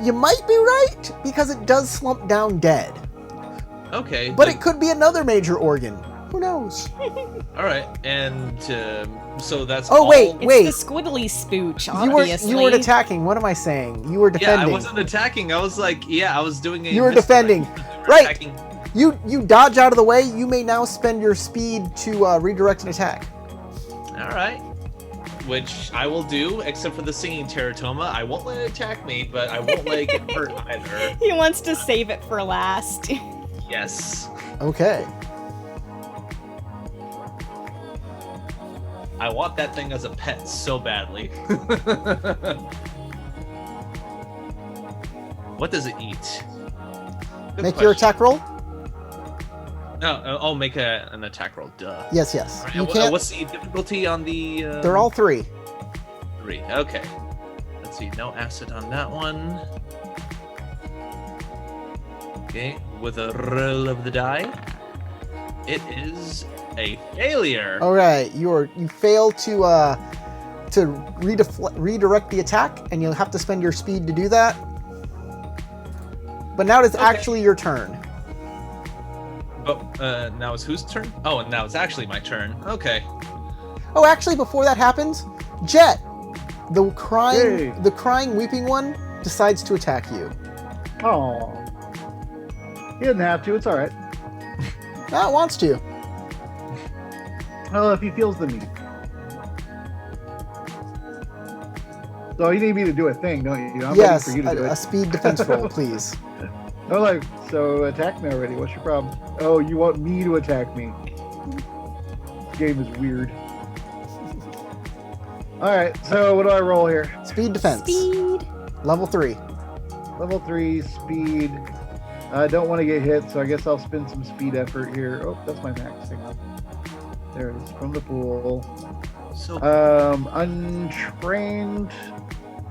you might be right, because it does slump down dead. Okay. But it could be another major organ. Who knows? Alright, and so that's Oh, all... wait. It's the squiddly spooch, obviously. You weren't attacking. What am I saying? You were Yeah, defending. I wasn't attacking. I was like, I was doing a... You were misdirect. defending. You were Right. attacking. You dodge out of the way. You may now spend your speed to redirect an attack. Alright. Which I will do, except for the singing teratoma. I won't let it attack me, but I won't let it get hurt either. He wants to save it for last. Yes. Okay. I want that thing as a pet so badly. What does it eat? Good Make your question. attack roll. No, make an attack roll. Duh. Yes, yes. Alright, You can't. what's the difficulty on the... They're all 3. 3. Okay. Let's see. No acid on that one. Okay. With a roll of the die, it is a failure. All right. You fail to redirect the attack, and you'll have to spend your speed to do that. But now it's actually your turn. But now it's whose turn? Oh, and now it's actually my turn. Okay. Oh, actually, before that happens, Jet, the crying, Hey. the crying, weeping one, decides to attack you. Oh. He didn't have to. It's all right. Now it wants to. Well, if he feels the need. So you need me to do a thing, don't you? I'm Yes, ready for you to do a it. speed defense roll, please. Oh, like, so attack me already. What's your problem? Oh, you want me to attack me? This game is weird. All right, so what do I roll here? Speed defense. Speed. Level 3. Level 3, speed. I don't want to get hit, so I guess I'll spend some speed effort here. Oh, that's my max. Hang on. There it is, from the pool. So Untrained.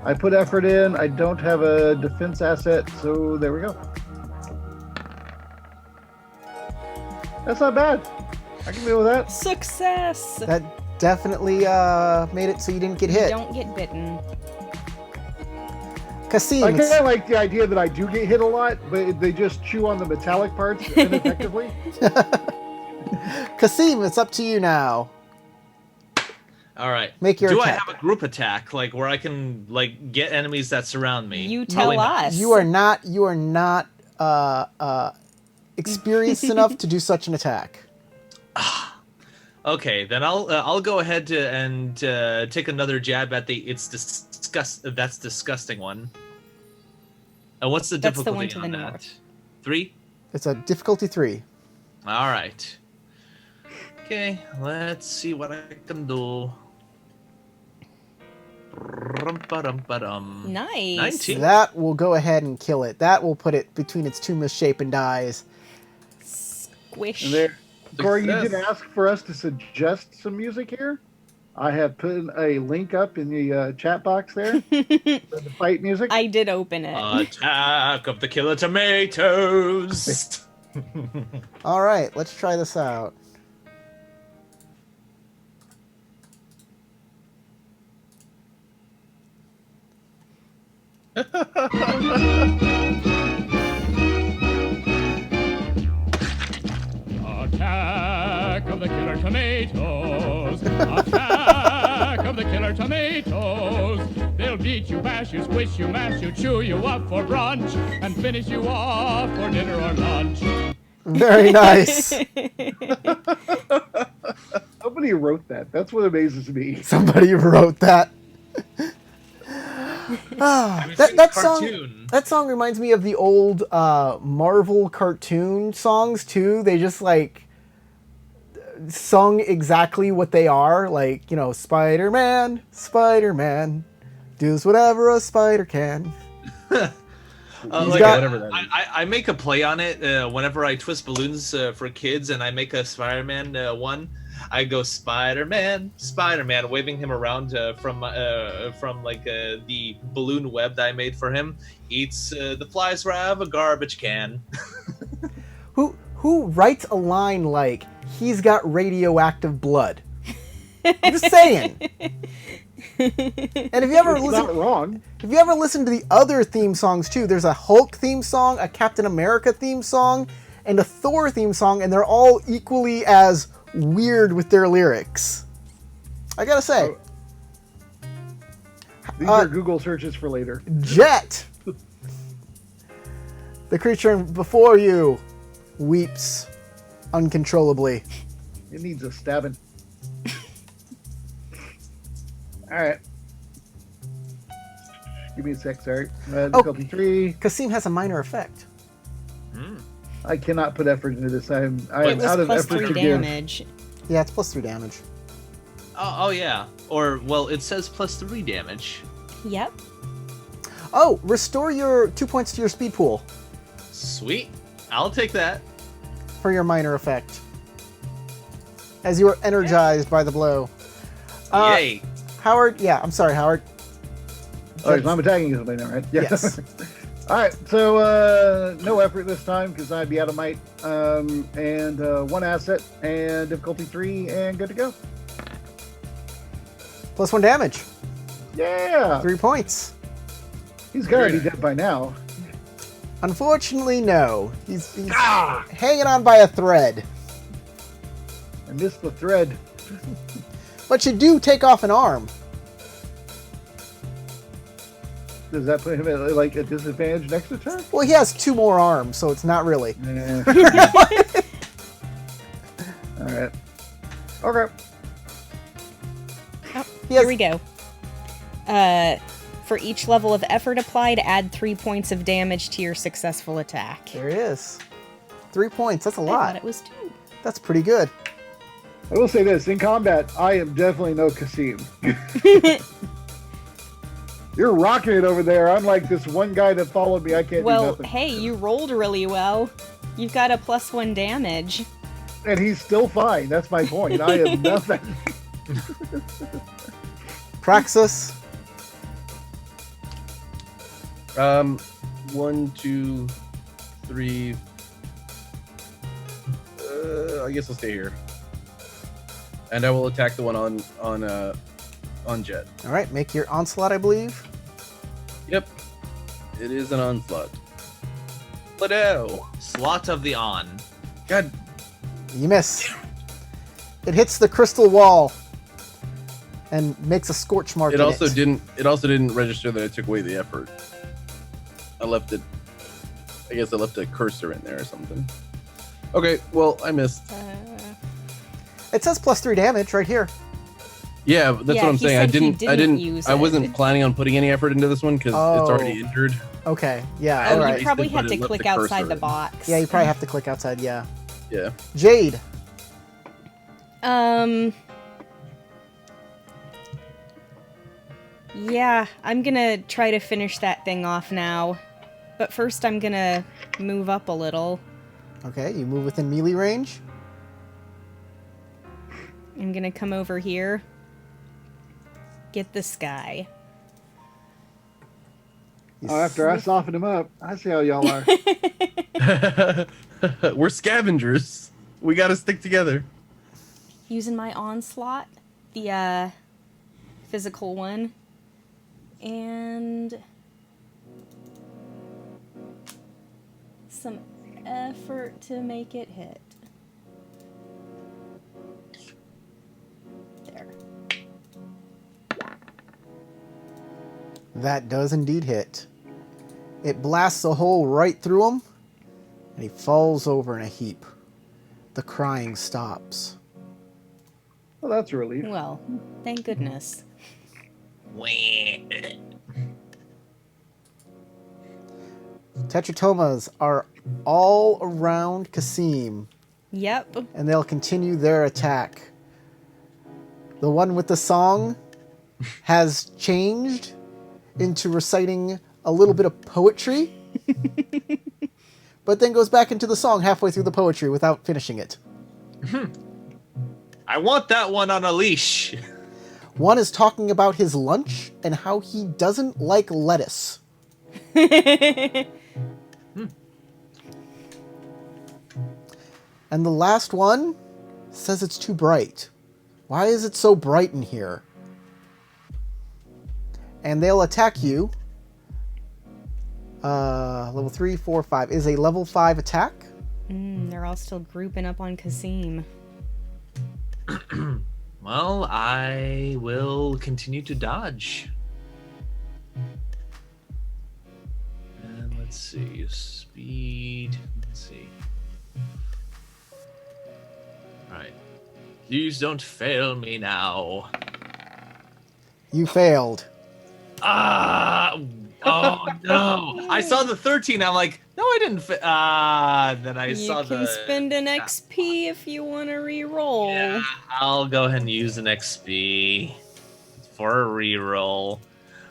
I put effort in. I don't have a defense asset, so there we go. That's not bad. I can deal with that. Success. That definitely made it so you didn't get hit. Don't get bitten. Kasim, I kind of like the idea that I do get hit a lot, but they just chew on the metallic parts ineffectively. Kasim, it's up to you now. all right. Make your Do attack. I have a group attack, like where I can get enemies that surround me? You Probably tell not. us. You are not experienced enough to do such an attack. Okay, then I'll go ahead and take another jab at the that's disgusting one. And what's the That's the difficulty one to on the that? north. 3? It's a difficulty 3. All right. Okay, let's see what I can do. Rum-ba-dum-ba-dum. Nice. 19. That will go ahead and kill it. That will put it between its two misshapen eyes. Squish. And there, Corey, you Success. did ask for us to suggest some music here. I have put a link up in the chat box there for the fight music. I did open it. Attack of the Killer Tomatoes. All right, let's try this out. Attack of the Killer Tomatoes! Attack of the Killer Tomatoes! They'll beat you, bash you, squish you, mash you, chew you up for brunch, and finish you off for dinner or lunch. Very nice. Somebody wrote that. That's what amazes me. Somebody wrote that. Cartoon. That song reminds me of the old Marvel cartoon songs too. They just like sung exactly what they are. Like, you know, Spider-Man does whatever a spider can. Whatever that is. I make a play on it whenever I twist balloons for kids, and I make a Spider-Man one. I go Spider-Man, waving him around from like the balloon web that I made for him. Eats the flies right out of a garbage can. Who writes a line like "He's got radioactive blood"? I'm just saying. And if you ever It's not wrong. If you ever listen to the other theme songs too, there's a Hulk theme song, a Captain America theme song, and a Thor theme song, and they're all equally as weird with their lyrics. I gotta say. These are Google searches for later. Jet! The creature before you weeps uncontrollably. It needs a stabbing. Alright. Give me a sec, sorry. Difficulty 3. Kasim has a minor effect. I cannot put effort into this. I am It was out of plus effort 3 to give. damage. Yeah, it's plus 3 damage. Oh yeah. Or well, it says plus 3 damage. Yep. Oh, restore your 2 points to your speed pool Sweet. I'll take that. for your minor effect. As you are energized by the blow. Yay. Howard, yeah, I'm sorry, Howard. Alright, so I'm attacking somebody now, right? Yeah. Yes. Alright, so no effort this time because I'd be out of might. And 1 asset and difficulty 3 and good to go. Plus 1 damage. Yeah! 3 points. He's gotta be dead by now. Unfortunately, no. He's hanging on by a thread. I missed the thread. But you do take off an arm. Does that put him at like a disadvantage next turn? Well, he has 2 more arms, so it's not really. Alright. Okay. Oh, He has- here we go. For each level of effort applied, add 3 points of damage to your successful attack. There it is. 3 points, that's a I lot. thought it was 2. That's pretty good. I will say this, in combat, I am definitely no Kasim. You're rocking it over there. I'm like this one guy that followed me. I can't do Well, nothing. hey, you rolled really well. You've got a plus 1 damage. And he's still fine. That's my point. I am nothing. Praxis. 1, 2, 3. I guess I'll stay here, and I will attack the one on Jet. All right, make your onslaught, I believe. Yep, it is an onslaught. Letto. Slot of the on. God, You miss. It hits the crystal wall and makes a scorch mark. it in also it. didn't. It also didn't register that I took away the effort. I left it. I guess I left a cursor in there or something. Okay, well I missed. It says plus 3 damage right here. Yeah, that's Yeah, what I'm he saying. I said he didn't. I didn't didn't. use I it. wasn't planning on putting any effort into this one because it's already Oh. injured. Okay, yeah, Oh, all you right. probably But had it to left click the cursor outside the in. box. Yeah, you probably have to click outside, yeah. Yeah. Jade. Yeah, I'm gonna try to finish that thing off now. But first I'm gonna move up a little. Okay, you move within melee range. I'm gonna come over here. Get this guy. Oh, after I soften him up, I see how y'all are. We're scavengers. We got to stick together. Using my onslaught, the physical one, and some effort to make it hit. There. That does indeed hit. It blasts a hole right through him, and he falls over in a heap. The crying stops. Well, that's a relief. Well, thank goodness. Tetratomas are all around Kasim, Yep. and they'll continue their attack. The one with the song has changed into reciting a little bit of poetry, but then goes back into the song halfway through the poetry without finishing it. I want that one on a leash. One is talking about his lunch and how he doesn't like lettuce. And the last one says it's too bright. Why is it so bright in here? And they'll attack you. Level 3, 4, 5 is a level 5 attack. They're all still grouping up on Kasim. Well, I will continue to dodge. And let's see, speed. Let's see. Alright. Please don't fail me now. You failed. Ah! Oh no! I saw the 13. I'm like, no, I didn't. Then I saw You can spend an XP if you want to re-roll. Yeah, I'll go ahead and use an XP for a reroll.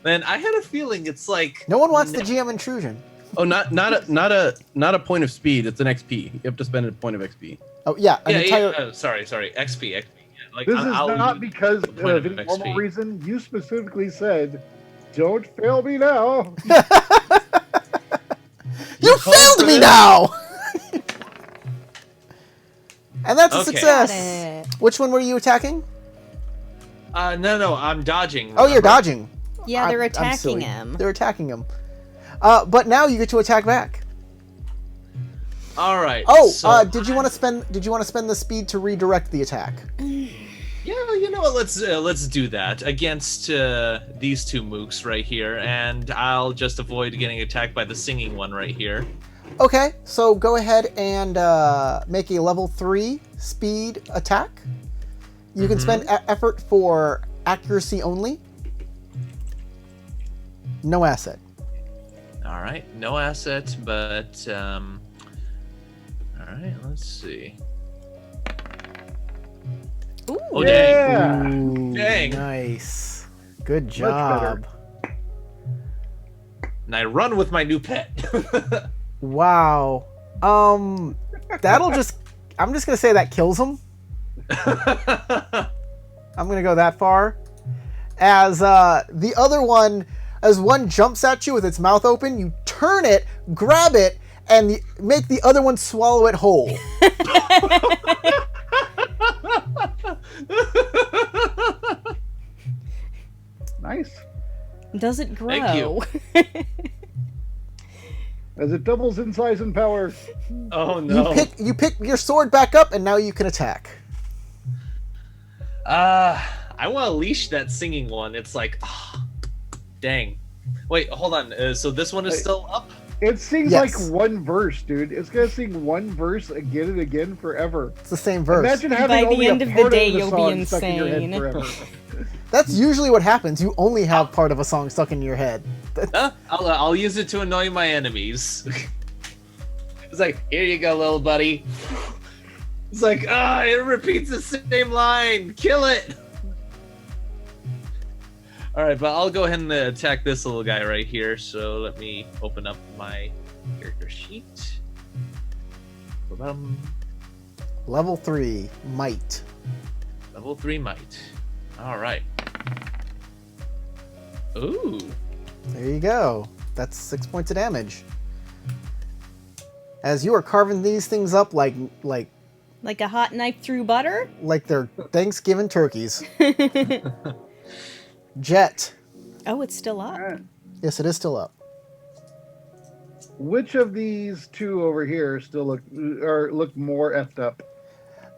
Man, I had a feeling it's like No one wants the GM intrusion. Oh, not a point of speed. It's an XP. You have to spend a point of XP. Oh yeah, an entire. Sorry, XP. Yeah, like, This is I'll not use because a point of of any XP. normal reason. You specifically said, "Don't fail me now." You failed me now! And that's a Okay. success. Got it. Which one were you attacking? No, I'm dodging. Oh, you're dodging. Yeah, they're I'm attacking silly. him. They're attacking him. But now you get to attack back. All right. Oh, so did you want to spend the speed to redirect the attack? Yeah, you know what? Let's do that against these two mooks right here, and I'll just avoid getting attacked by the singing one right here. Okay, so go ahead and make a level 3 speed attack. You can spend effort for accuracy only. No asset. All right, no asset, but all right. Let's see. Ooh. Oh dang! Yeah. Ooh, Dang. Nice. Good better. job. And I run with my new pet. Wow. That'll just... I'm just going to say that kills him. I'm going to go that far. As the other one, as one jumps at you with its mouth open, you turn it, grab it, and make the other one swallow it whole. Nice. Does it grow? Thank you. As it doubles in size and power. Oh no! You pick your sword back up, and now you can attack. I want to leash that singing one. It's like, dang. Wait, hold on. So this one is still up? It sings Yes. like one verse, dude. It's gonna sing one verse again and again forever. It's the same verse. Imagine having By the only end a of the part day, of the you'll be song stuck in your head insane. forever. That's usually what happens. You only have part of a song stuck in your head. I'll use it to annoy my enemies. It's like, here you go, little buddy. It's like, it repeats the same line. Kill it. All right, but I'll go ahead and attack this little guy right here. So let me open up my character sheet. Ba-bum. Level 3, Might. Level 3 might. All right. Ooh. There you go. That's 6 points of damage. As you are carving these things up like Like a hot knife through butter? they're Thanksgiving turkeys. Jet. Oh, it's still up. All right. Yes, it is still up. Which of these two over here still look more effed up?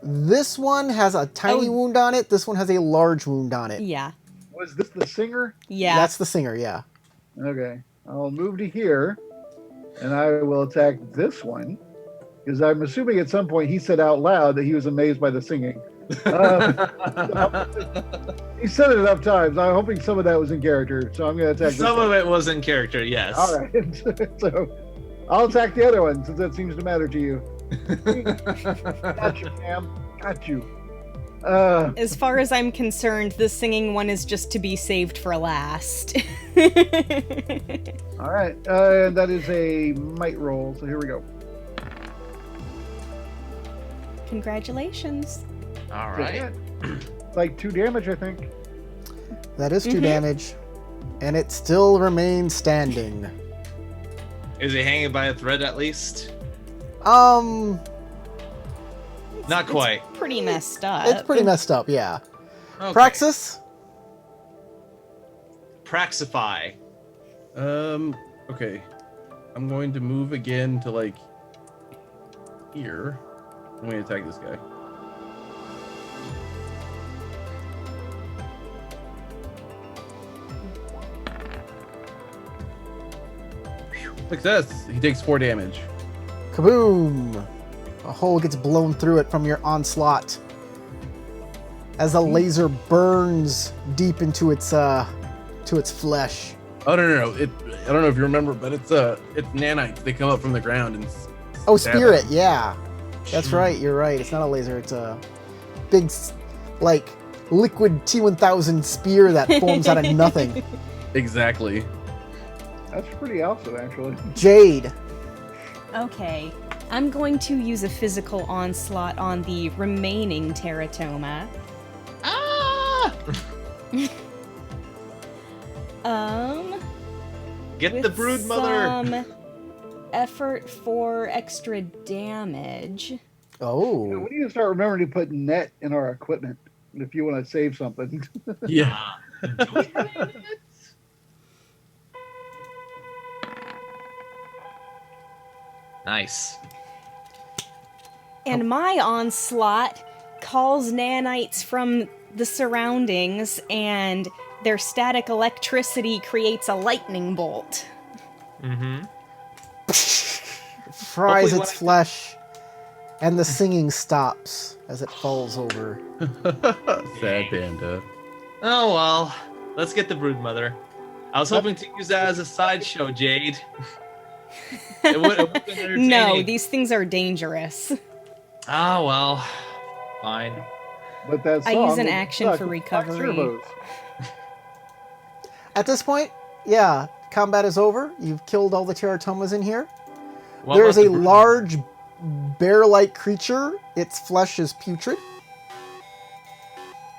This one has a tiny wound on it. This one has a large wound on it. Yeah. Was this the singer? Yeah. That's the singer, yeah. Okay. I'll move to here, and I will attack this one, because I'm assuming at some point he said out loud that he was amazed by the singing. He said it enough times. I'm hoping some of that was in character, so I'm going to attack Some this of one. it was in character, yes. All right. So I'll attack the other one, since that seems to matter to you. Got you, Cam. Got you. As far as I'm concerned, the singing one is just to be saved for last. All right. And that is a might roll, so here we go. Congratulations. All right. It's like 2 damage, I think. That is 2 damage. And it still remains standing. Is he hanging by a thread at least? Not quite. Pretty messed up. It's pretty messed up, yeah. Okay. Praxis? Praxify. Okay. I'm going to move again to like here. I'm going to attack this guy. Success. He takes 4 damage. Kaboom! A hole gets blown through it from your onslaught. As a laser burns deep into its flesh. Oh no! I don't know if you remember, but it's nanites. They come up from the ground and. Oh, stab spirit, him. yeah. That's right, you're right. It's not a laser, it's a big, like, liquid T-1000 spear that forms out of nothing. Exactly. That's pretty awesome, actually. Jade. Okay. I'm going to use a physical onslaught on the remaining teratoma. Ah! Get the with brood mother. some effort for extra damage. Oh. We need to start remembering to put net in our equipment if you want to save something. Yeah. Nice. And my onslaught calls nanites from the surroundings, and their static electricity creates a lightning bolt. Mm-hmm. Fries Hopefully its flesh, and the singing stops as it falls over. Sad panda. Oh well. Let's get the brood mother. I was hoping to use that as a sideshow, Jade. It would've been entertaining. No, these things are dangerous. Oh well. Fine. But that I song use an would action suck for with black recovery. servos. At this point, yeah, combat is over. You've killed all the teratomas in here. What There is about a the brood- large bear-like creature. Its flesh is putrid.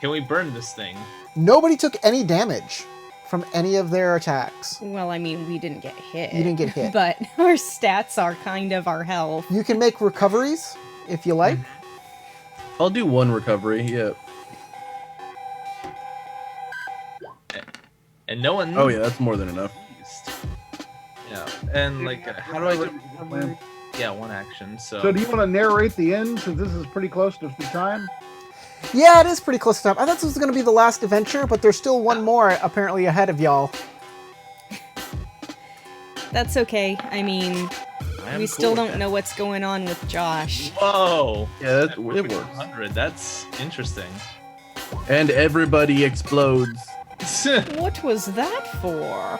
Can we burn this thing? Nobody took any damage from any of their attacks. Well, I mean, we didn't get hit. You didn't get hit. But our stats are kind of our health. You can make recoveries if you like. I'll do 1 recovery. Yeah. And no one. Oh yeah, that's more than enough. Yeah. And like, how do I do? Yeah, 1 action. So do you want to narrate the end, since this is pretty close to the time? Yeah, it is pretty close to time. I thought this was going to be the last adventure, but there's still one more apparently ahead of y'all. That's okay. I mean, I am we cool still with don't that. know what's going on with Josh. Whoa. Yeah, it works. 100. That's interesting. And everybody explodes. What was that for?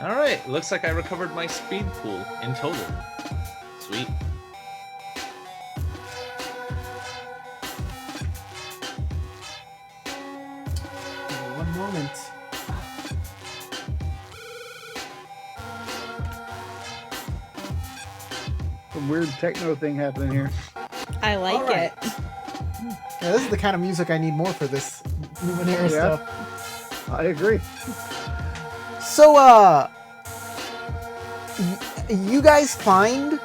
All right. Looks like I recovered my speed pool in total. Sweet. One moment. Some weird techno thing happening here. I like All right. it. Yeah, this is the kind of music I need more for this Numenera Yeah. stuff. I agree. So, you guys find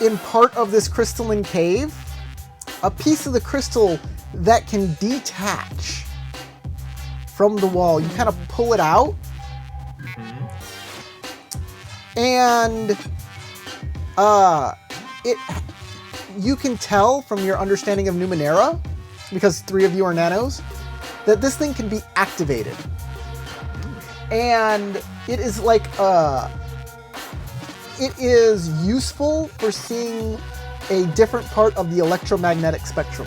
in part of this crystalline cave a piece of the crystal that can detach from the wall. You kind of pull it out, and you can tell from your understanding of Numenera, because 3 of you are nanos, that this thing can be activated. And it is like it is useful for seeing a different part of the electromagnetic spectrum.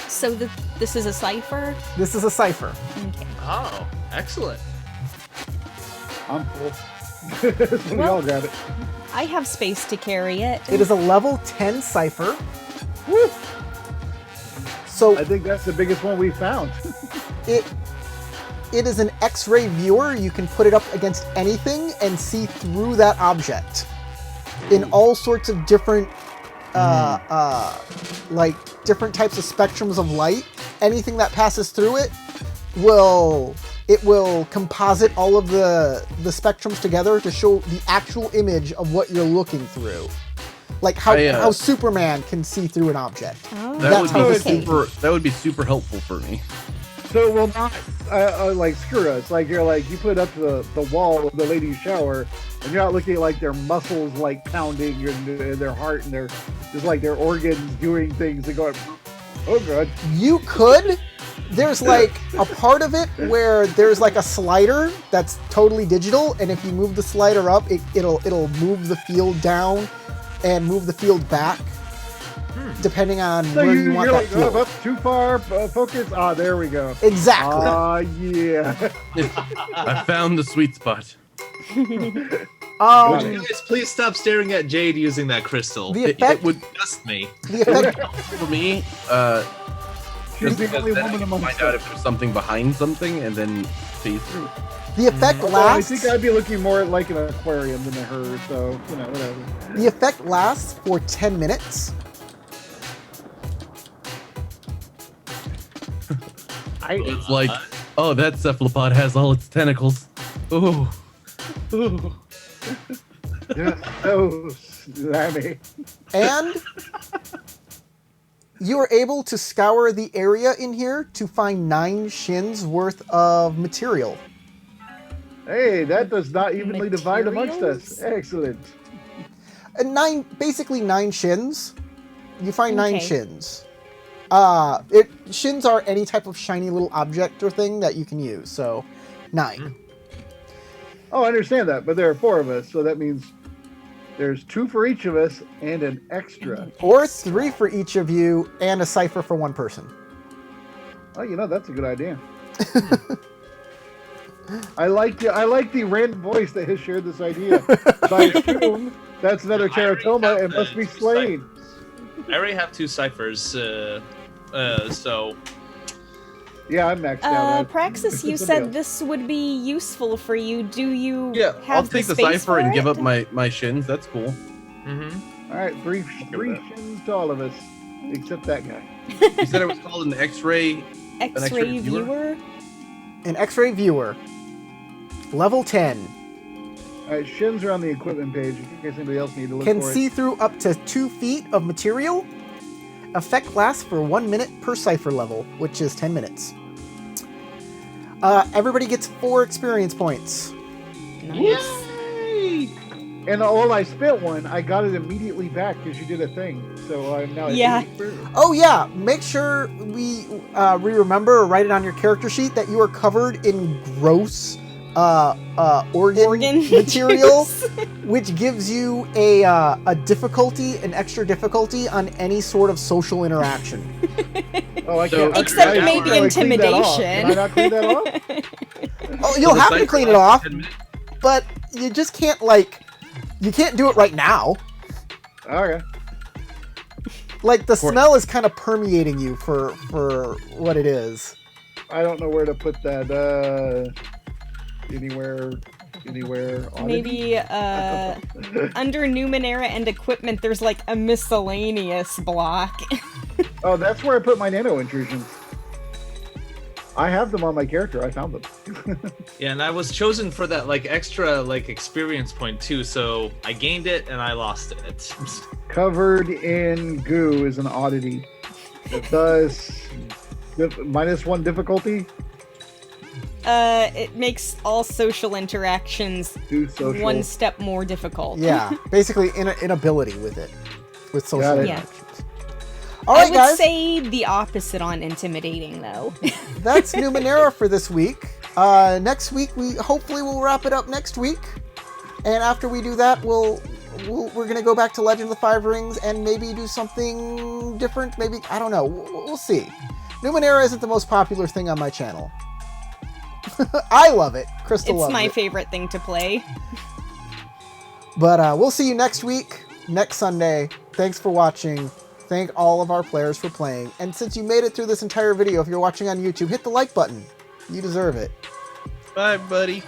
So this is a cipher? This is a cipher. Okay. Oh, excellent. I'm full. We all grab it. I have space to carry it. It is a level 10 cipher. Woo! So I think that's the biggest one we found. it is an X-ray viewer. You can put it up against anything and see through that object in all sorts of different like different types of spectrums of light. Anything that passes through it will composite all of the spectrums together to show the actual image of what you're looking through. Like how Superman can see through an object. Oh, That would be super helpful for me. So it will not like screw us. Like you put it up to the wall of the ladies' shower, and you're not looking at like their muscles like pounding and their heart and their just like their organs doing things and going, oh god. You could. There's like a part of it where there's like a slider that's totally digital, and if you move the slider up, it'll move the field down and move the field back, depending on where you want that field. Up too far, focus. Ah, there we go. Exactly. Ah, yeah. I found the sweet spot. Would you guys please stop staring at Jade using that crystal? The effect It would Disgust me. the effect for me. She's Just the because only then I woman can among find out if there's something behind something and then see through. the effect Well, I lasts. think I'd be looking more like an aquarium than a her, so whatever. The effect lasts for 10 minutes. It's like, oh, that cephalopod has all its tentacles. Ooh. Ooh. Yeah, so slimy. And you are able to scour the area in here to find 9 shins worth of material. Hey, that does not evenly divide amongst us. Materials? Excellent. And basically 9 shins. You find 9 Okay. shins. Shins are any type of shiny little object or thing that you can use. So 9. Oh, I understand that, but there are 4 of us, so that means there's 2 for each of us and an extra. Or 3 for each of you and a cipher for 1 person. Oh, that's a good idea. I like the random voice that has shared this idea. So I assume that's another teratoma and must be slain. I already have 2 ciphers, so Yeah, I'm maxed out. Praxis, you said this would be useful for you. Do you Yeah, have I'll take the space cipher and for give it? up my shins. That's cool. All right, three shins to all of us, except that guy. You said it was called an X-ray. X-ray viewer? viewer? An X-ray viewer. Level 10. All right, shins are on the equipment page in case anybody else needs to look Can for see it. through up to 2 feet of material. Effect lasts for 1 minute per cipher level, which is 10 minutes. Everybody gets 4 experience points. Nice. And all I spent one, I got it immediately back because you did a thing. So I'm now at Yeah. 80 experience. Oh yeah, make sure we remember or write it on your character sheet that you are covered in gross organ material, juice. which gives you a difficulty, an extra difficulty on any sort of social interaction. Oh, I So- can't. Except I maybe can't clean that off. intimidation. Can I not clean that off? Oh, you'll The have to cipher clean it lasts off, 10 minutes. but you just can't you can't do it right now. Okay. Like the smell is kind of permeating you for what it is. I don't know where to put that. Anywhere on Maybe under Numenera and equipment, there's like a miscellaneous block. Oh, that's where I put my nano intrusions. I have them on my character. I found them. Yeah, and I was chosen for that like extra like experience point too. So I gained it and I lost it. Covered in goo is an oddity. It does -1 difficulty. It makes all social interactions Do social. one step more difficult. Yeah, basically inability with it, with social Got it. Yeah. interactions. All I right, would guys, say the opposite on intimidating, though. that's Numenera for this week. Next week, hopefully we'll wrap it up next week, and after we do that, we're gonna go back to Legend of the Five Rings and maybe do something different. Maybe, I don't know. We'll see. Numenera isn't the most popular thing on my channel. I love it. Crystal It's loves my it. favorite thing to play. But we'll see you next week, next Sunday. Thanks for watching. Thank all of our players for playing. And since you made it through this entire video, if you're watching on YouTube, hit the like button. You deserve it. Bye, buddy.